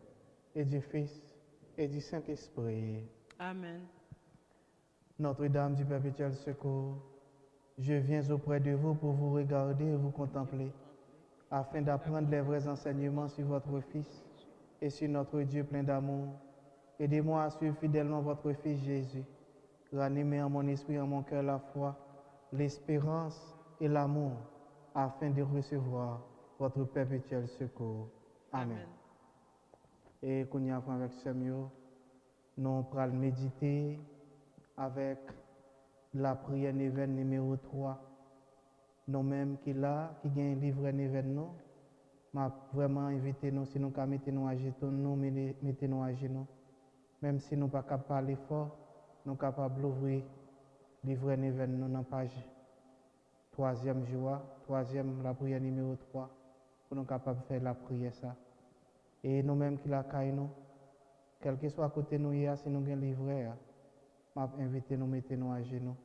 et du Fils, et du Saint-Esprit. Amen. Notre-Dame du perpétuel secours, je viens auprès de vous pour vous regarder et vous contempler, afin d'apprendre les vrais enseignements sur votre Fils et sur notre Dieu plein d'amour. Aidez-moi à suivre fidèlement votre Fils Jésus, ranimer en mon esprit et en mon cœur la foi, l'espérance et l'amour, afin de recevoir votre perpétuel secours. Amen. Et qu'on y a avec ce mieux, nous allons méditer avec la prière Néven numéro 3. Nous-mêmes qui là, qui gagne un livre Néven, nous, m'a vraiment invité nous, si nous pouvons mettre nous à genoux, nous mettez nous à genoux. Même si nous ne sommes pas capables de parler fort, nous sommes capables d'ouvrir le livre Néven nous dans la page 3e joie, 3e la prière numéro 3, pour nous capables de faire la prière ça. Et nous-mêmes qui la caille nous, quel que soit à côté de nous, si nous avons un livret, m'a invité nous mettre nous à genoux.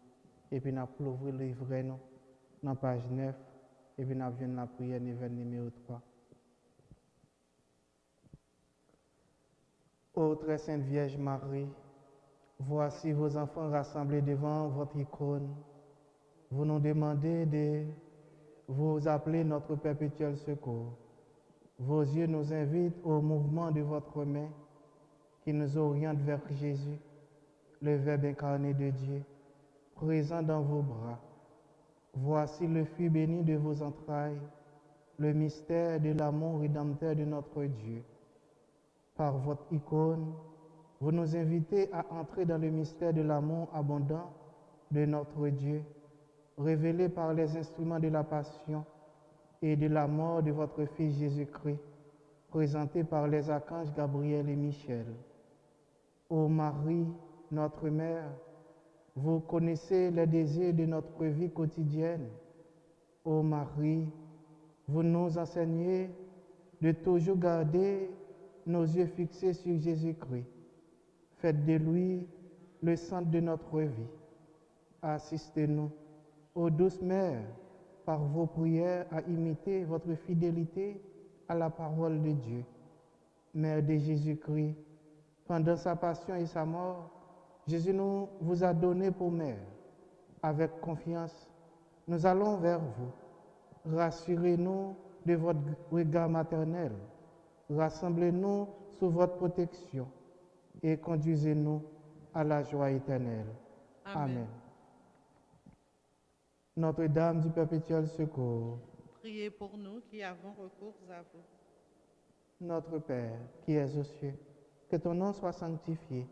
Et puis nous allons ouvrir le livret nous dans la page 9, et puis nous allons la prière numéro 3. Ô très sainte Vierge Marie, voici vos enfants rassemblés devant votre icône. Vous nous demandez de vous appeler notre perpétuel secours. Vos yeux nous invitent au mouvement de votre main qui nous oriente vers Jésus, le Verbe incarné de Dieu, présent dans vos bras. Voici le fruit béni de vos entrailles, le mystère de l'amour rédempteur de notre Dieu. Par votre icône, vous nous invitez à entrer dans le mystère de l'amour abondant de notre Dieu, révélé par les instruments de la passion et de la mort de votre Fils Jésus-Christ, présenté par les archanges Gabriel et Michel. Ô Marie, notre Mère, vous connaissez les désirs de notre vie quotidienne. Ô Marie, vous nous enseignez de toujours garder nos yeux fixés sur Jésus-Christ. Faites de lui le centre de notre vie. Assistez-nous, ô douce Mère, par vos prières à imiter votre fidélité à la parole de Dieu. Mère de Jésus-Christ, pendant sa passion et sa mort, Jésus vous a donné pour mère. Avec confiance, nous allons vers vous. Rassurez-nous de votre regard maternel. Rassemblez-nous sous votre protection et conduisez-nous à la joie éternelle. Amen. Notre-Dame du perpétuel secours, Priez pour nous qui avons recours à vous. notre Père qui es aux cieux, que ton nom soit sanctifié,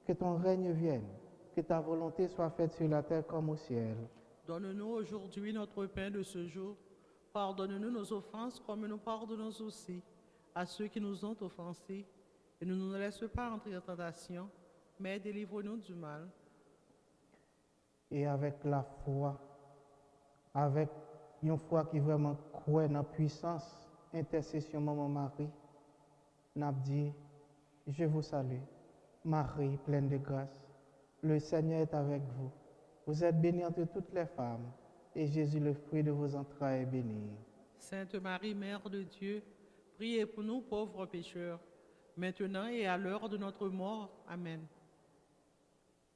que ton règne vienne, que ta volonté soit faite sur la terre comme au ciel. Donne-nous aujourd'hui notre pain de ce jour. Pardonne-nous nos offenses comme nous pardonnons aussi à ceux qui nous ont offensés. Et ne nous laisse pas entrer en tentation, mais délivre-nous du mal. Et avec la foi, avec une foi qui vraiment croit dans la puissance, intercession Maman Marie, n'a dit, je vous salue, Marie pleine de grâce, le Seigneur est avec vous. Vous êtes bénie entre toutes les femmes, et Jésus, le fruit de vos entrailles, est béni. Sainte Marie, Mère de Dieu, priez pour nous pauvres pécheurs, maintenant et à l'heure de notre mort. Amen.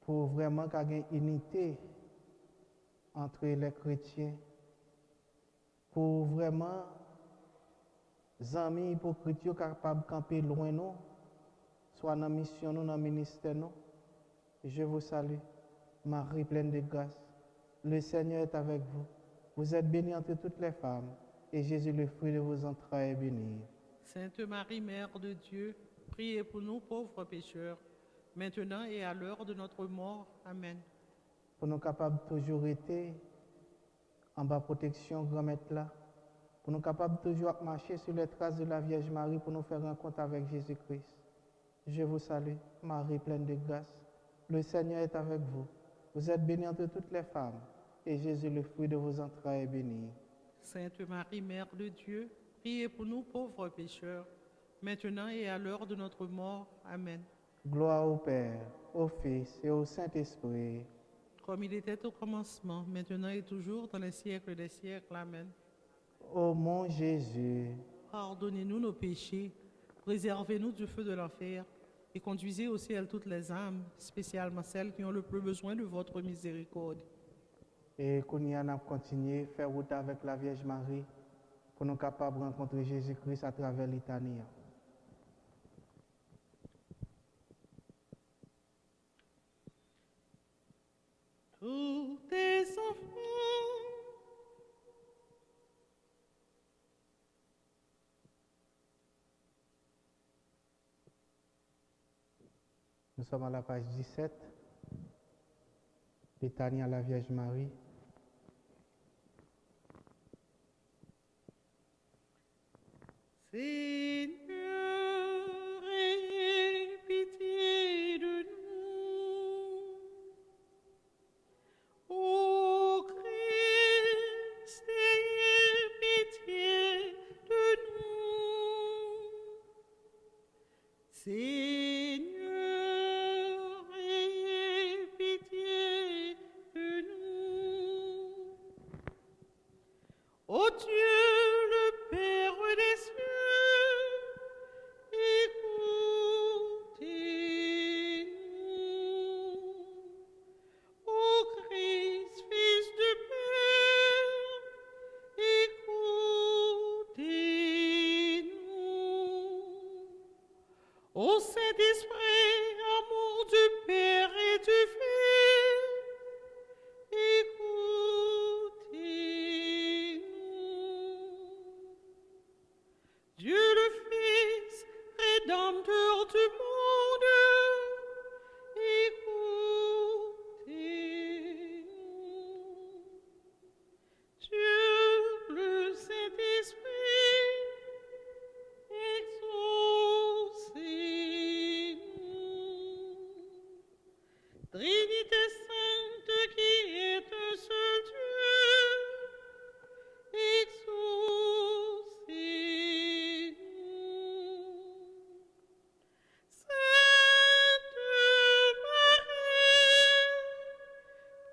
Pour vraiment qu'il y ait une unité entre les chrétiens, pour vraiment les amis hypocrites capables de camper loin nous, soit dans la mission, nous, dans le ministère, nous. Je vous salue, Marie pleine de grâce. Le Seigneur est avec vous. Vous êtes bénie entre toutes les femmes, et Jésus, le fruit de vos entrailles, est béni. Sainte Marie, Mère de Dieu, priez pour nous pauvres pécheurs, maintenant et à l'heure de notre mort. Amen. Pour nous capables de toujours être en bas protection, grand-maître là, pour nous capables de toujours marcher sur les traces de la Vierge Marie pour nous faire rencontre avec Jésus-Christ. Je vous salue, Marie pleine de grâce. Le Seigneur est avec vous. Vous êtes bénie entre toutes les femmes, et Jésus, le fruit de vos entrailles, est béni. Sainte Marie, Mère de Dieu, priez pour nous pauvres pécheurs, maintenant et à l'heure de notre mort. Amen. Gloire au Père, au Fils et au Saint-Esprit. Comme il était au commencement, maintenant et toujours, dans les siècles des siècles. Amen. Ô mon Jésus, Pardonnez-nous nos péchés, préservez-nous du feu de l'enfer et conduisez au ciel toutes les âmes, spécialement celles qui ont le plus besoin de votre miséricorde. et qu'on y en a continué, faire route avec la Vierge Marie, pour nous capables de rencontrer Jésus-Christ à travers l'Itanie. Tous tes enfants, Nous sommes à la page 17, Litanie à la Vierge Marie. Seigneur, aie pitié de nous. Ô Christ, aie pitié de nous. Seigneur, aie pitié de nous. Ô Dieu, le Père des cieux, écoutez-nous. Ô Christ, Fils du Père, écoutez-nous. Ô Saint-Esprit, amour du Père et du Fils, écoutez-nous. Dieu le Fils, Rédempteur du monde, écoutez-nous. Dieu le Saint-Esprit, exaucez-nous. Trinité sainte qui est un seul Dieu, exaucez-nous. Sainte Marie,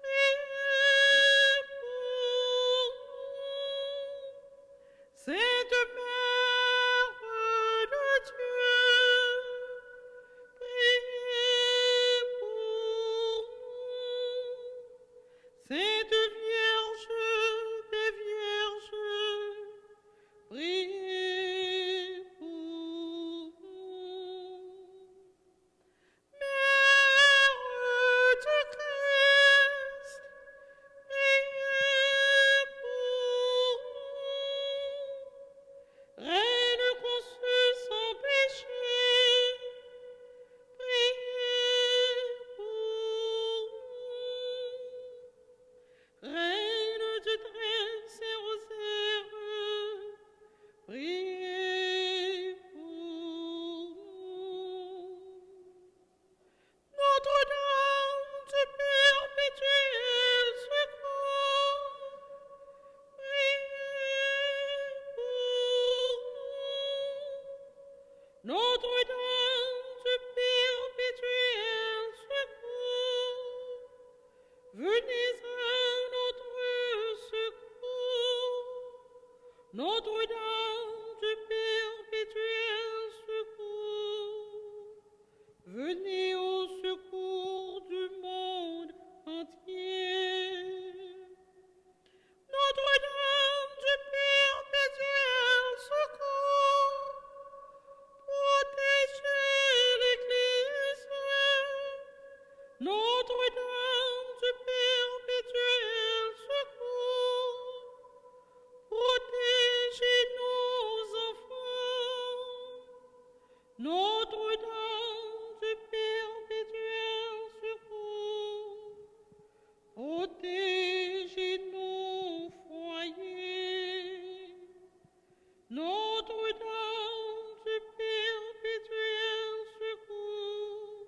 priez pour nous. Sainte Mère de Dieu, priez pour nous. Sainte Vierge des Vierges, priez pour nous. Mère du Christ, priez pour nous. Reine conçue sans péché, priez pour nous. Reine du très saint rosaire, priez pour nous. Notre-Dame du perpétuel secours, priez pour nous. Notre-Dame du perpétuel secours, venez à notre secours. Notre-Dame du perpétuel secours, venez au secours du monde entier. Notre-Dame du perpétuel secours, protégez l'Église. Notre-Dame du perpétuel secours, protégez nos enfants. Notre-Dame du perpétuel secours, protégez nos foyers. Notre-Dame du perpétuel secours,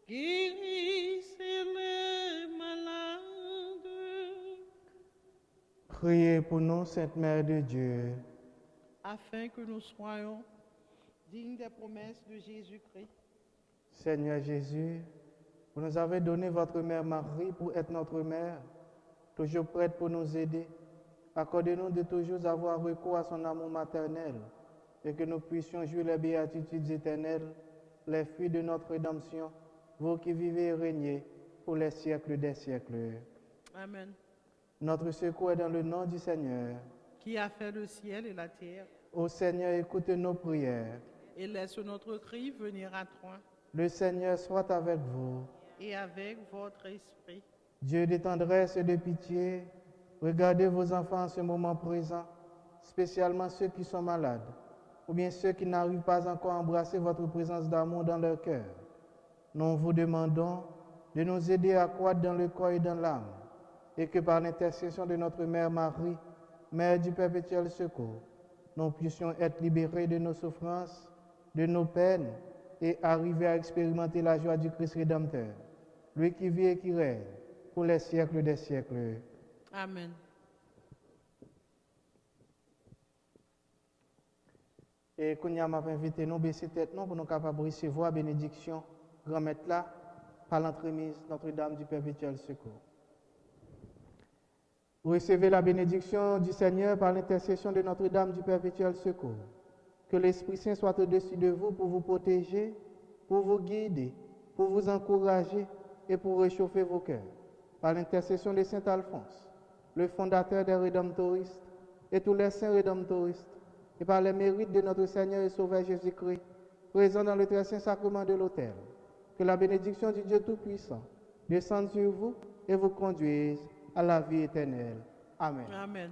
guérissez les malades. Priez pour nous, Sainte Mère de Dieu, Afin que nous soyons dignes des promesses de Jésus-Christ. Seigneur Jésus, vous nous avez donné votre mère Marie pour être notre mère, toujours prête pour nous aider. Accordez-nous de toujours avoir recours à son amour maternel et que nous puissions jouir les béatitudes éternelles, les fruits de notre rédemption, vous qui vivez et régnez pour les siècles des siècles. Amen. Notre secours est dans le nom du Seigneur. Qui a fait le ciel et la terre, Ô Seigneur, écoute nos prières. et laisse notre cri venir à toi, Le Seigneur soit avec vous. et avec votre esprit. Dieu de tendresse et de pitié, regardez vos enfants en ce moment présent, spécialement ceux qui sont malades, ou bien ceux qui n'arrivent pas encore à embrasser votre présence d'amour dans leur cœur. Nous vous demandons de nous aider à croître dans le corps et dans l'âme, et que par l'intercession de notre Mère Marie, Mère du perpétuel secours, nous puissions être libérés de nos souffrances, de nos peines, et arriver à expérimenter la joie du Christ Rédempteur, lui qui vit et qui règne pour les siècles des siècles. Amen. Et qu'on y a invité nous baisser tête nous pour nous capables de recevoir la bénédiction grand maître là par l'entremise Notre-Dame du perpétuel secours. Vous recevez la bénédiction du Seigneur par l'intercession de Notre-Dame du perpétuel secours. Que l'Esprit Saint soit au-dessus de vous pour vous protéger, pour vous guider, pour vous encourager et pour réchauffer vos cœurs. Par l'intercession de Saint Alphonse, le fondateur des Rédemptoristes et tous les saints Rédemptoristes, et par les mérites de notre Seigneur et Sauveur Jésus-Christ, présent dans le très saint sacrement de l'autel, que la bénédiction du Dieu Tout-Puissant descende sur vous et vous conduise à la vie éternelle. Amen. Amen.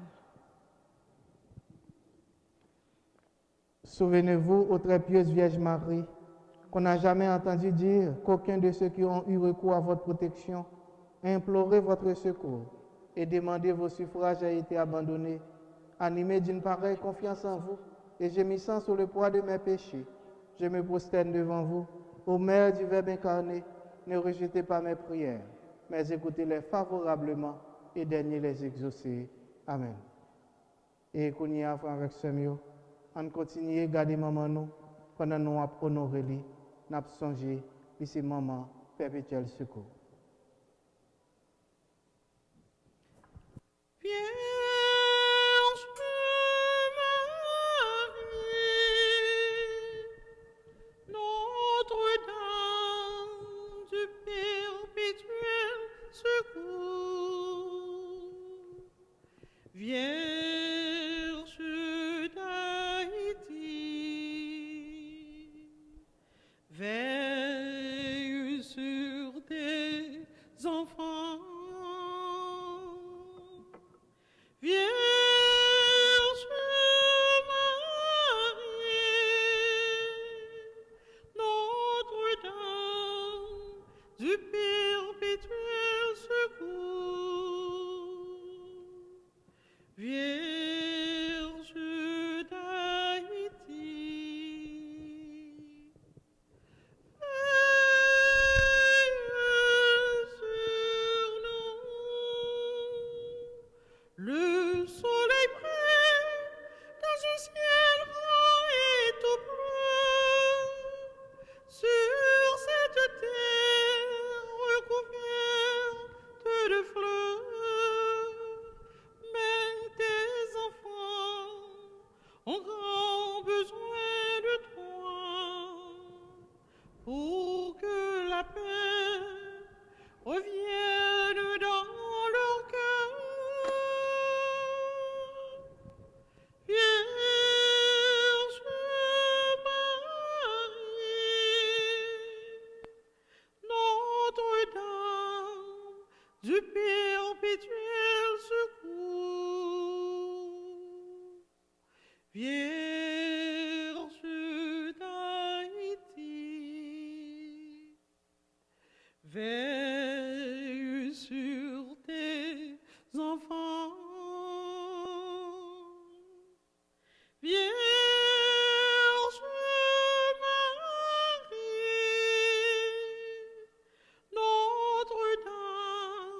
Souvenez-vous, ô très pieuse Vierge Marie, qu'on n'a jamais entendu dire qu'aucun de ceux qui ont eu recours à votre protection a imploré votre secours et demandé vos suffrages a été abandonné. Animé d'une pareille confiance en vous et gémissant sous le poids de mes péchés, je me prosterne devant vous. Ô Mère du Verbe incarné, ne rejetez pas mes prières, mais écoutez-les favorablement et daignez les exaucer. Amen. Et qu'on y a avec ce mieux, on continue à garder maman nous pendant nous honorer lui, nous songer ici maman perpétuel secours. Vierge Marie, Notre-Dame du perpétuel secours, Vierge d'Haïti, veille sur tes enfants. Vierge Marie, Notre-Dame du perpétuel secours, Vierge d'Haïti, veille sur nous. Le soleil brille dans un ciel grand et tout bleu, sur cette terre recouverte de fleurs. Mais tes enfants ont grand besoin de toi pour que la paix revienne dans leur cœur. Vierge Marie, Notre-Dame du perpétuel secours, Vierge d'Haïti, veille sur tes enfants. Vierge Marie, Notre-Dame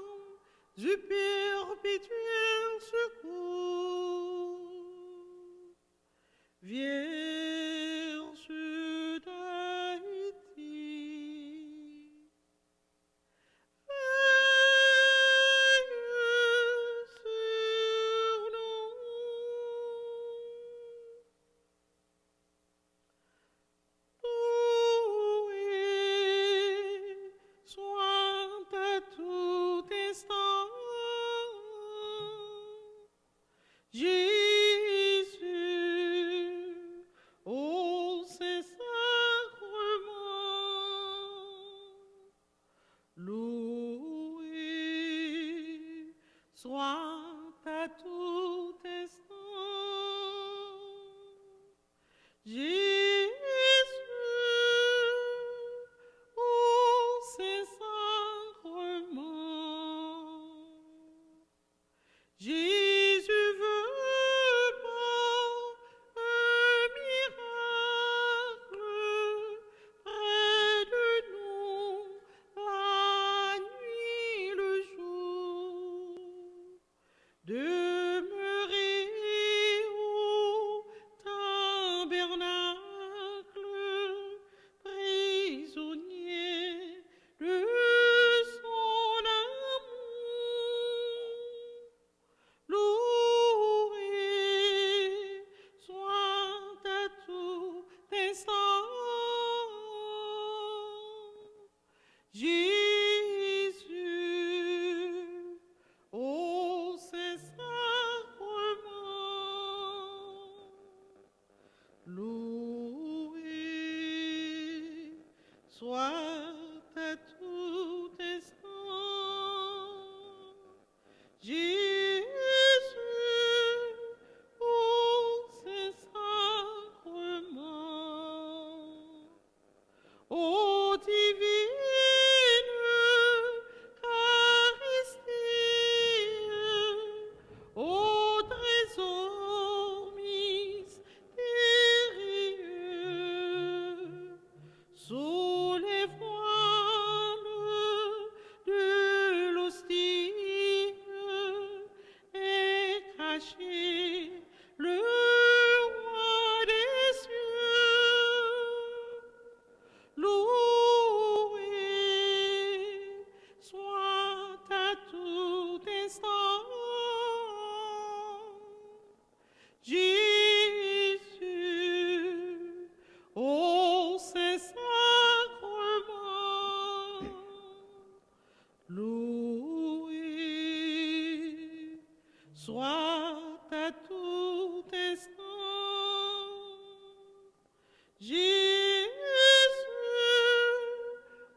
Jésus,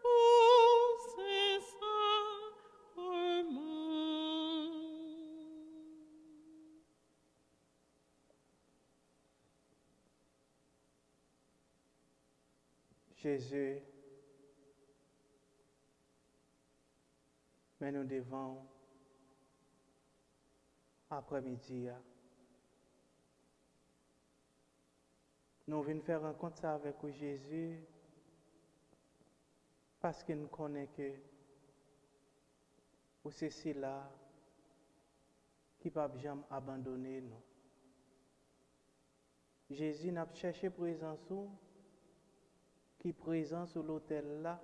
ô Saint-Sacrement. Jésus, mais nous devons, après-midi, nous venons faire rencontre ça avec Jésus parce qu'il nous connaît que c'est cela qui ne peut jamais abandonner nous. Jésus n'a pas cherché présence qui est présent sur l'autel là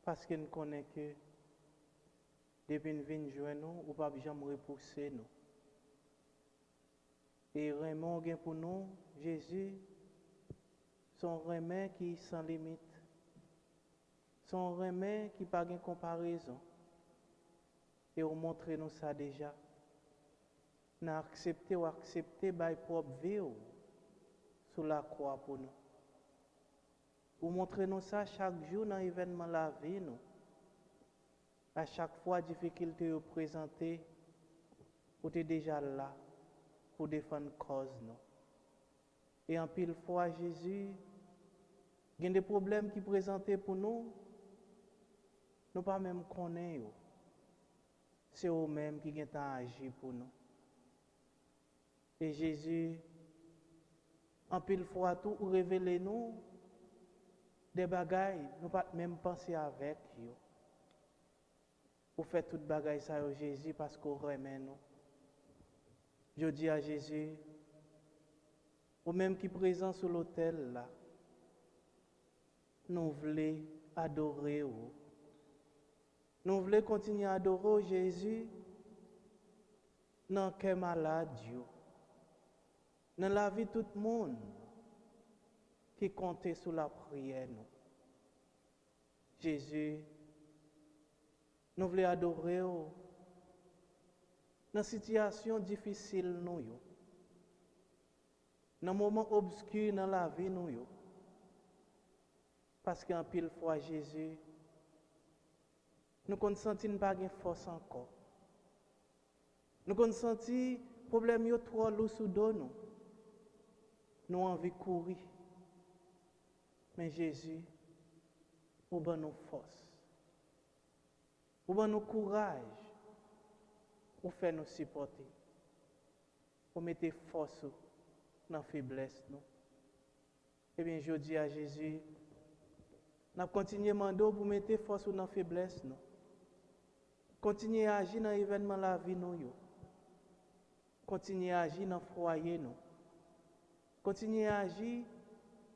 parce qu'il nous connaît que depuis nous venons joindre nous, ou pas jamais repousser nous. Et vraiment pour nous, Jésus, son remède qui est sans limite, son remède qui n'a pas de comparaison. Et on montre nous ça déjà. Nous accepté par propre vie sur la croix pour nous. Vous montrez nous ça chaque jour dans l'événement de la vie. Nous. À chaque fois, difficulté vous présenter, vous êtes déjà là pour défendre cause. Nous. Et en pile fois, Jésus, il y a des problèmes qui présentent pour nous, nous pas même connaître. C'est eux-mêmes qui ont agi pour nous. Et Jésus, en pile fois, tout révèle nous des bagailles, nous pas même penser avec eux. Vous faites toute bagaille ça au Jésus parce qu'on remet nous. Je dis à Jésus, ou même qui est présent sur l'autel là, nous voulons adorer vous. Nous voulons continuer à adorer Jésus dans quel malade Dieu. Dans la vie de tout le monde qui compte sur la prière. Nous. Jésus, nous voulons adorer vous. Dans situation difficile nous yo. Dans moment obscur dans la vie nous yo. Parce qu'en pile fois Jésus nous ne sentons pas de force encore. Nous ne sentons problème yo trop lourd sous dos nous. Nous envie courir. Mais Jésus ou ben nous force. Ou ben nous courage. Ou fait nous supporter. Ou mettre force dans la faiblesse nous. Eh bien, je dis à Jésus, nous continuons à demander pour mettre force dans la faiblesse nous. Continuez à agir dans l'événement de la vie nous. Continuez à agir dans le foyer nous. Continuez à agir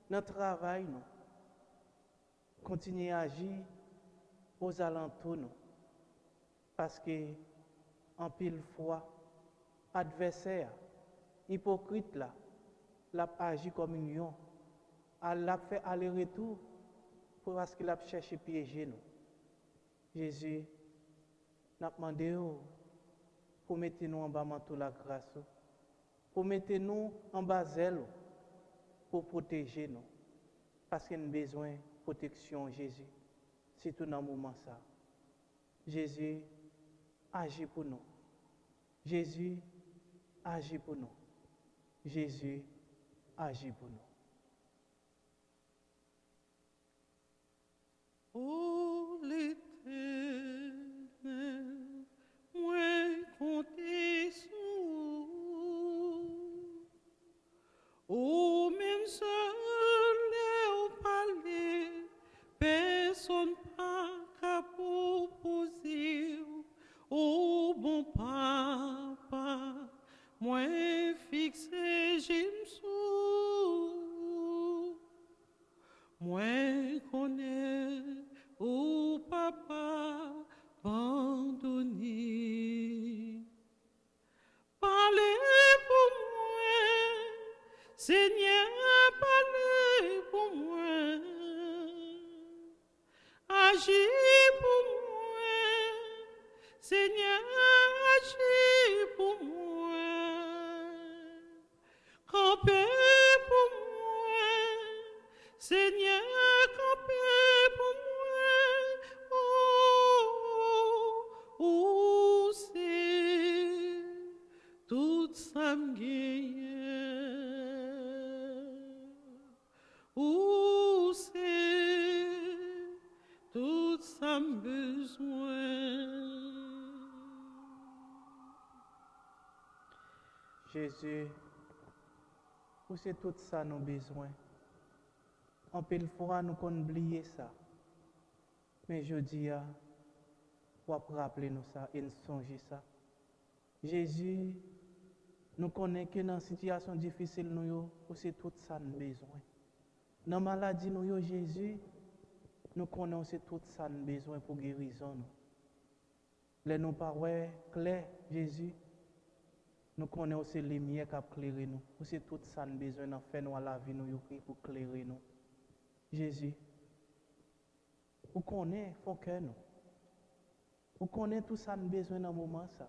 dans le travail nous. Continuez à agir aux alentours nous. Parce que en pile fois, adversaire, hypocrite là, l'a agi comme une lion, l'a fait aller-retour parce qu'il a cherché piéger nous. Jésus n'a demandé pour mettre nous en bas manteau la grâce, pour mettre nous en bas zèle, pour protéger nous. Parce qu'il y a besoin de protection, Jésus, surtout dans le moment ça. Jésus agit pour nous. Jésus agit pour nous. Jésus agit pour nous. Oh l'Éternel, moi compter sous. Oh même seul au palais, personne pas qu'à proposer. Oh bon papa, moi fixé j'aime sous. Moi connais Jésus, ou c'est tout ça nos besoins. En pile fois, nous qu'on oublier ça. Mais je dis, pour rappeler nous ça et nous songer ça. Jésus, nous connaissons que dans une situation difficile, nous, c'est tout ça nous besoin. Dans la maladie, nous, Jésus, nous connaissons tout ça nous besoin pour guérison. Les nous paroles claires, Jésus, nous connaissons aussi les lumières qui éclairent nous. C'est tout ça nous besoin d'en faire nous à la vie nous pour éclairer nous. Jésus, vous connaissez fond cœur nous. Vous connaissez tout ça nous besoin dans le moment ça.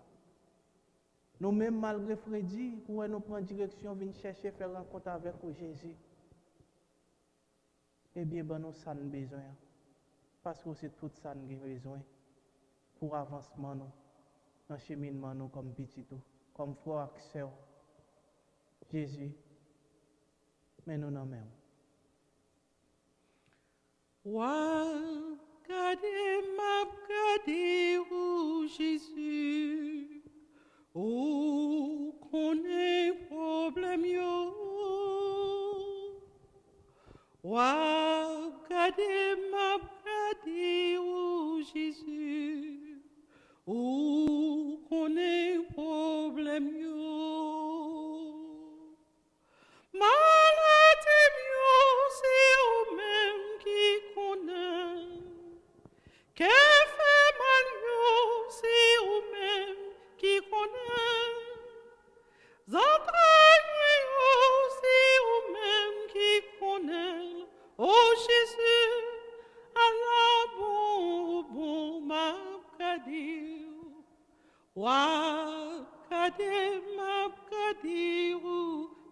Nous même malgré Freddy, pour nous prendre direction, venir chercher faire rencontre avec vous, Jésus. Eh bien, nous ça nous besoin. Parce que c'est tout ça nous avons besoin pour avancement nous, dans le cheminement nous comme petit tout, comme frère et sœur. Jésus, mais nous n'en même. Wa gade map gade ou Jésus, ou connaît problème yo. Wa gade map gade ou Jésus, ou connaît problème yo. Maladie yo, c'est au même qui connaît. Que fait mal yo, c'est au même qui connaît. Entrailles yo, c'est au même qui connaît. Oh Jésus, Allah bon m'a gadi. Wa gade m'a gadi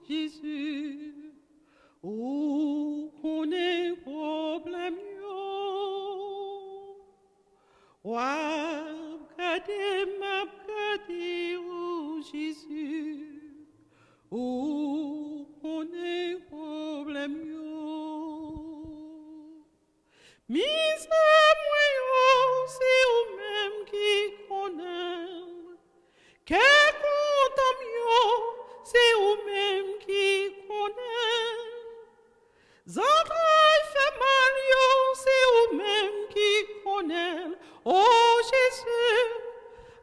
Jésus, où connaît problème yo. Wa gade m'a gadi Jésus, où connaît problème yo. Misère moi yo, c'est au même qui connaît. Que content yo, c'est au même qui connaît. Entrailles fait mal yo, c'est au même qui connaît. Oh Jésus,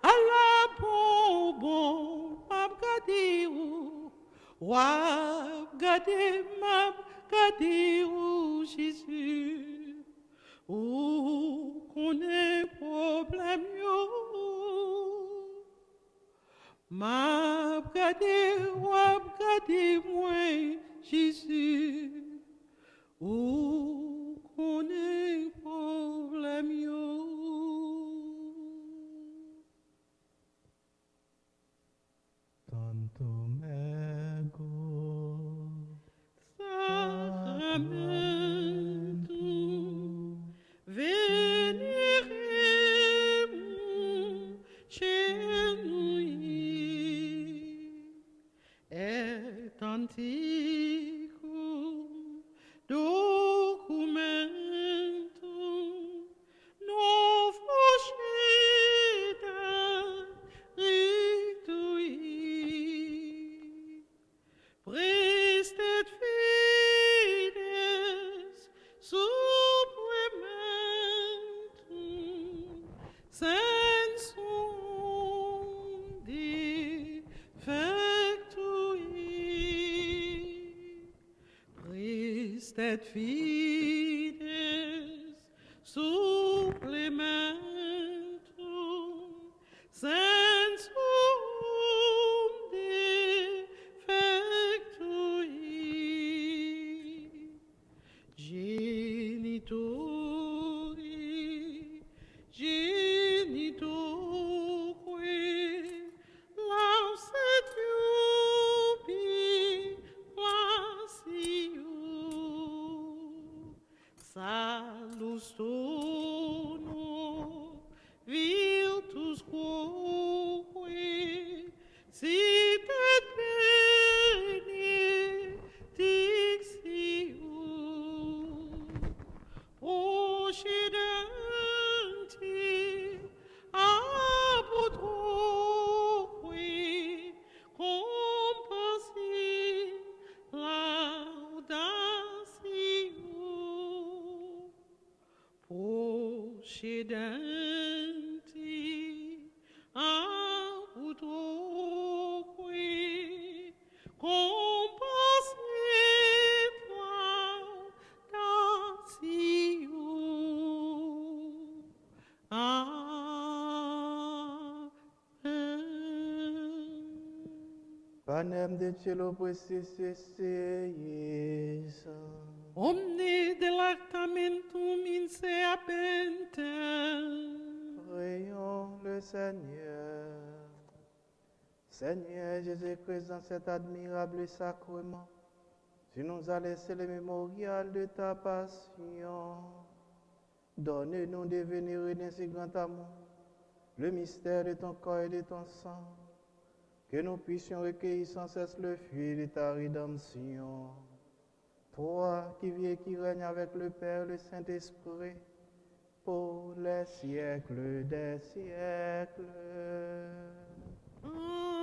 Allah bon, m'a gade ou, wa gade m'a gade ou Jésus, ou connaît problème yo. M'a gade wap gade moi Jésus, ou connaît problème yo. Tanto mego, Sacramento, venerem chez nous. Et antiquum documentum novosceda rictui prestet fides supplementum sensum defectui prestet fides supplementum sensum defectui genitori genitoque lauset iubi placio cedenti a utoque compasse tasio. Panem de cielo precis Omne delectamentum in se abentem. Prions le Seigneur. Seigneur Jésus-Christ, dans cet admirable sacrement, tu nous as laissé le mémorial de ta passion. Donne-nous de vénérer d'un si grand amour le mystère de ton corps et de ton sang, que nous puissions recueillir sans cesse le fruit de ta rédemption. Toi qui vis et qui règnes avec le Père et le Saint-Esprit, pour les siècles des siècles. Amen.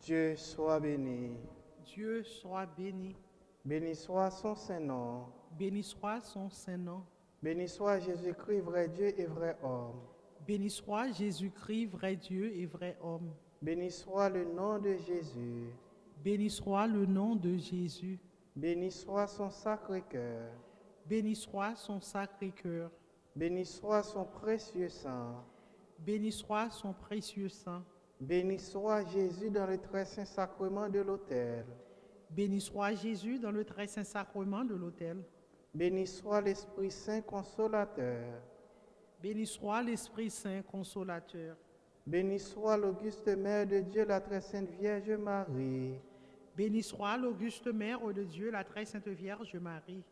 Dieu soit béni. Dieu soit béni. Béni soit son Saint-Nom. Béni soit son Saint-Nom. Béni soit Jésus-Christ, vrai Dieu et vrai homme. Béni soit Jésus-Christ, vrai Dieu et vrai homme. Béni soit le nom de Jésus. Béni soit le nom de Jésus. Béni soit son Sacré-Cœur. Béni soit son Sacré-Cœur. Béni soit son précieux sang. Béni soit son précieux sang. Béni soit Jésus dans le très saint sacrement de l'autel. Béni soit Jésus dans le très saint sacrement de l'autel. Béni soit l'Esprit Saint consolateur. Béni soit l'Esprit Saint consolateur. Béni soit l'auguste Mère de Dieu, la très sainte Vierge Marie. Béni soit l'auguste Mère de Dieu, la très sainte Vierge Marie.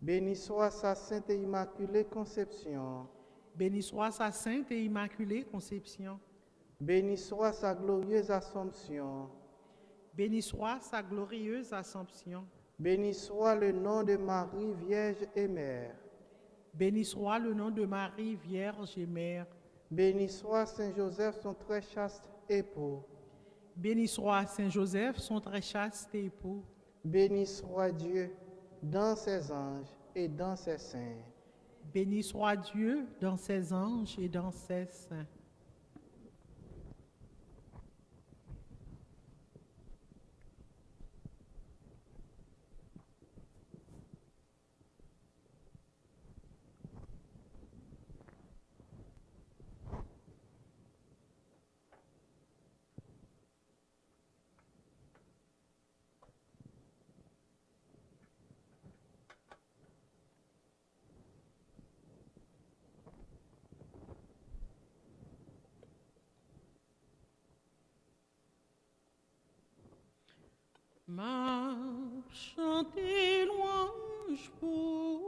Béni soit sa sainte et immaculée conception. Béni soit sa sainte et immaculée conception. Béni soit sa glorieuse Assomption. Béni soit sa glorieuse Assomption. Béni soit le nom de Marie, Vierge et Mère. Béni soit le nom de Marie, Vierge et Mère. Béni soit Saint Joseph, son très chaste époux. Béni soit Saint Joseph, son très chaste époux. Béni soit Dieu dans ses anges et dans ses saints. Béni soit Dieu dans ses anges et dans ses saints. Chantez louange pour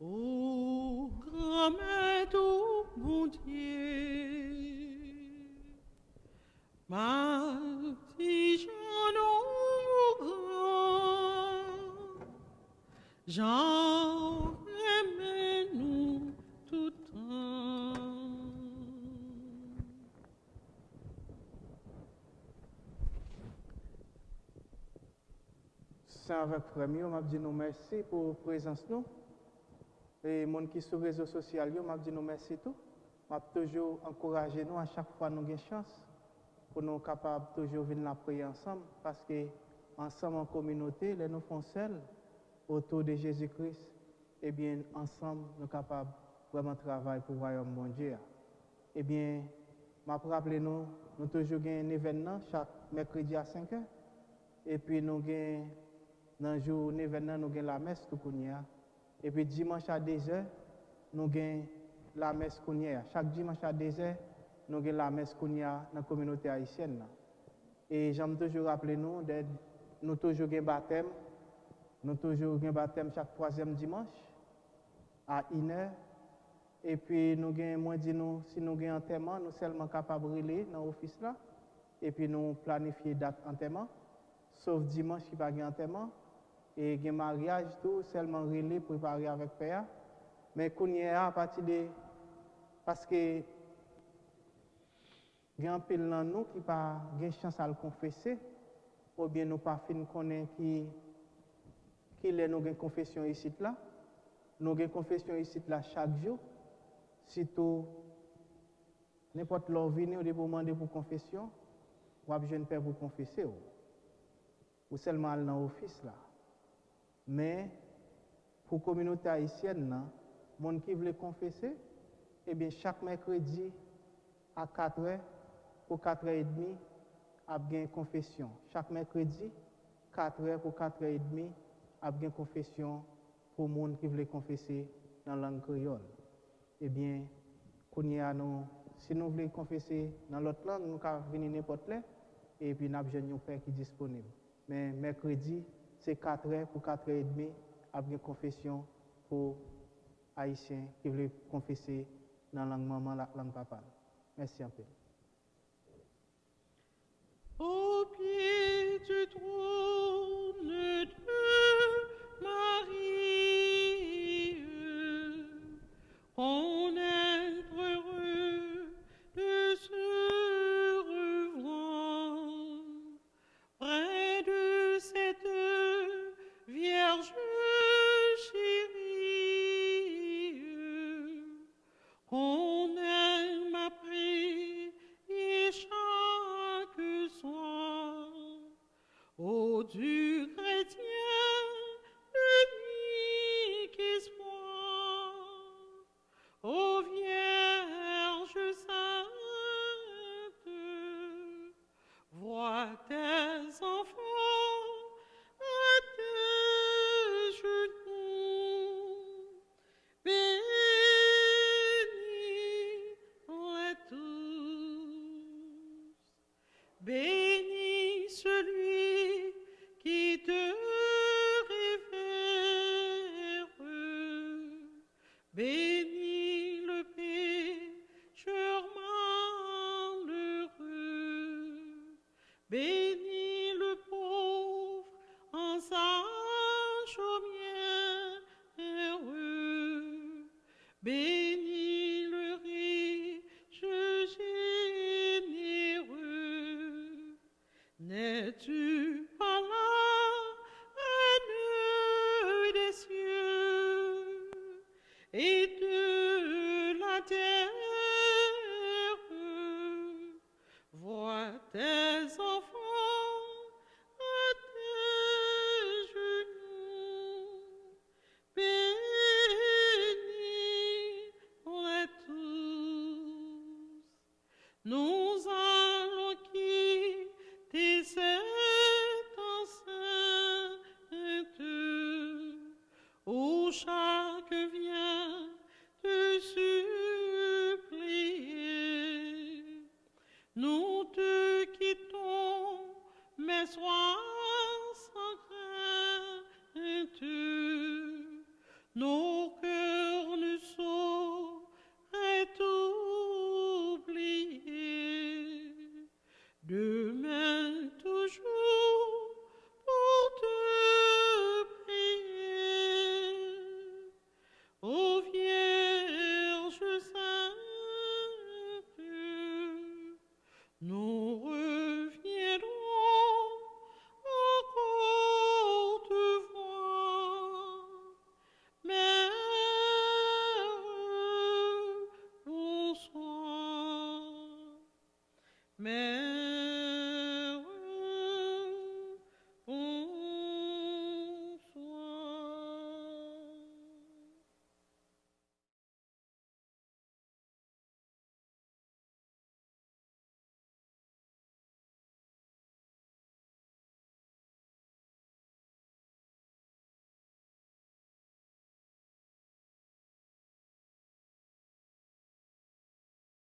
ô grand maître, ô bon Dieu, Marty Jean grand, Jean aimez-nous tout temps. Saint avec frère, m'a dit nous merci pour la présence nous. Et les gens qui sont sur les réseaux sociaux, m'a dit nous merci tout. M'a toujours encouragé nous à chaque fois nous avons une chance pour nous capables toujours venir la prier ensemble parce que ensemble en communauté, les nous font seuls autour de Jésus-Christ, et bien ensemble nous sommes capables vraiment travailler pour le royaume de Dieu. Eh bien, je rappelle nous toujours un événement chaque mercredi à 5 h. Et puis nous avons dans le jour événement, nous avons la messe tout kounia. Et puis dimanche à 2 h, nous avons la messe kounia. Chaque dimanche à 2 h, nous avons la messe kounia dans la communauté haïtienne. Et j'aime toujours rappeler nous toujours un baptême. Nous toujours un baptême chaque 3e dimanche à 1 h. Et puis nous avons, moi dit nous, si nous avons un enterrement, nous sommes seulement capables de relayer dans l'office là. Et puis nous planifier date enterrement. Sauf dimanche qui pas un enterrement. Et un mariage, tout, seulement relais préparé avec père. Mais qu'on y est à partir de. Parce que. Il y a un peu de nous qui pas de chance à le confesser. Ou bien nous pas fin connaître qui est nous confession ici là. Nous avons confession ici là chaque jour. Surtout, n'importe l'heure venir ou demander pour confession, ou avez jeune père pour confesser. Ou seulement dans l'office là. Mais pour la communauté haïtienne, les gens qui veulent confesser, eh bien, chaque mercredi à 4 h, pour 4 h 30, il y a une confession. Chaque mercredi, 4 h pour 4 h 30, il y a une confession pour les gens qui veulent confesser dans la langue créole. Eh bien, si nous voulons confesser dans l'autre langue, nous pouvons venir n'importe où, et puis nous avons un père qui est disponible. Mais mercredi, c'est 4 h pour 4 h 30, avec une confession pour Haïtiens qui veulent confesser dans la langue maman, la langue papa. Merci un peu. Au pied du trône de Marie, on est heureux de se revoir près de cette Vierge chérie. On aime à prier chaque soir. Ô du chrétien, l'unique espoir. Ô Vierge sainte, vois tes enfants à tes genoux, bénis-les tous. Bénis celui qui te révère, bénis le pécheur malheureux, bénis le pauvre en sa chaumière, bénis le riche généreux. N'es-tu pas là, reine des cieux et de la terre? Vois tes enfants à tes genoux, bénis-les tous. Nous allons quitter cette enceinte où chaque vient te supplier. Nous te quittons, mais sois sans crainte. Nos cœurs ne sauraient oublier. Demain toujours pour te prier. Ô Vierge sainte, nous reviendrons Amen.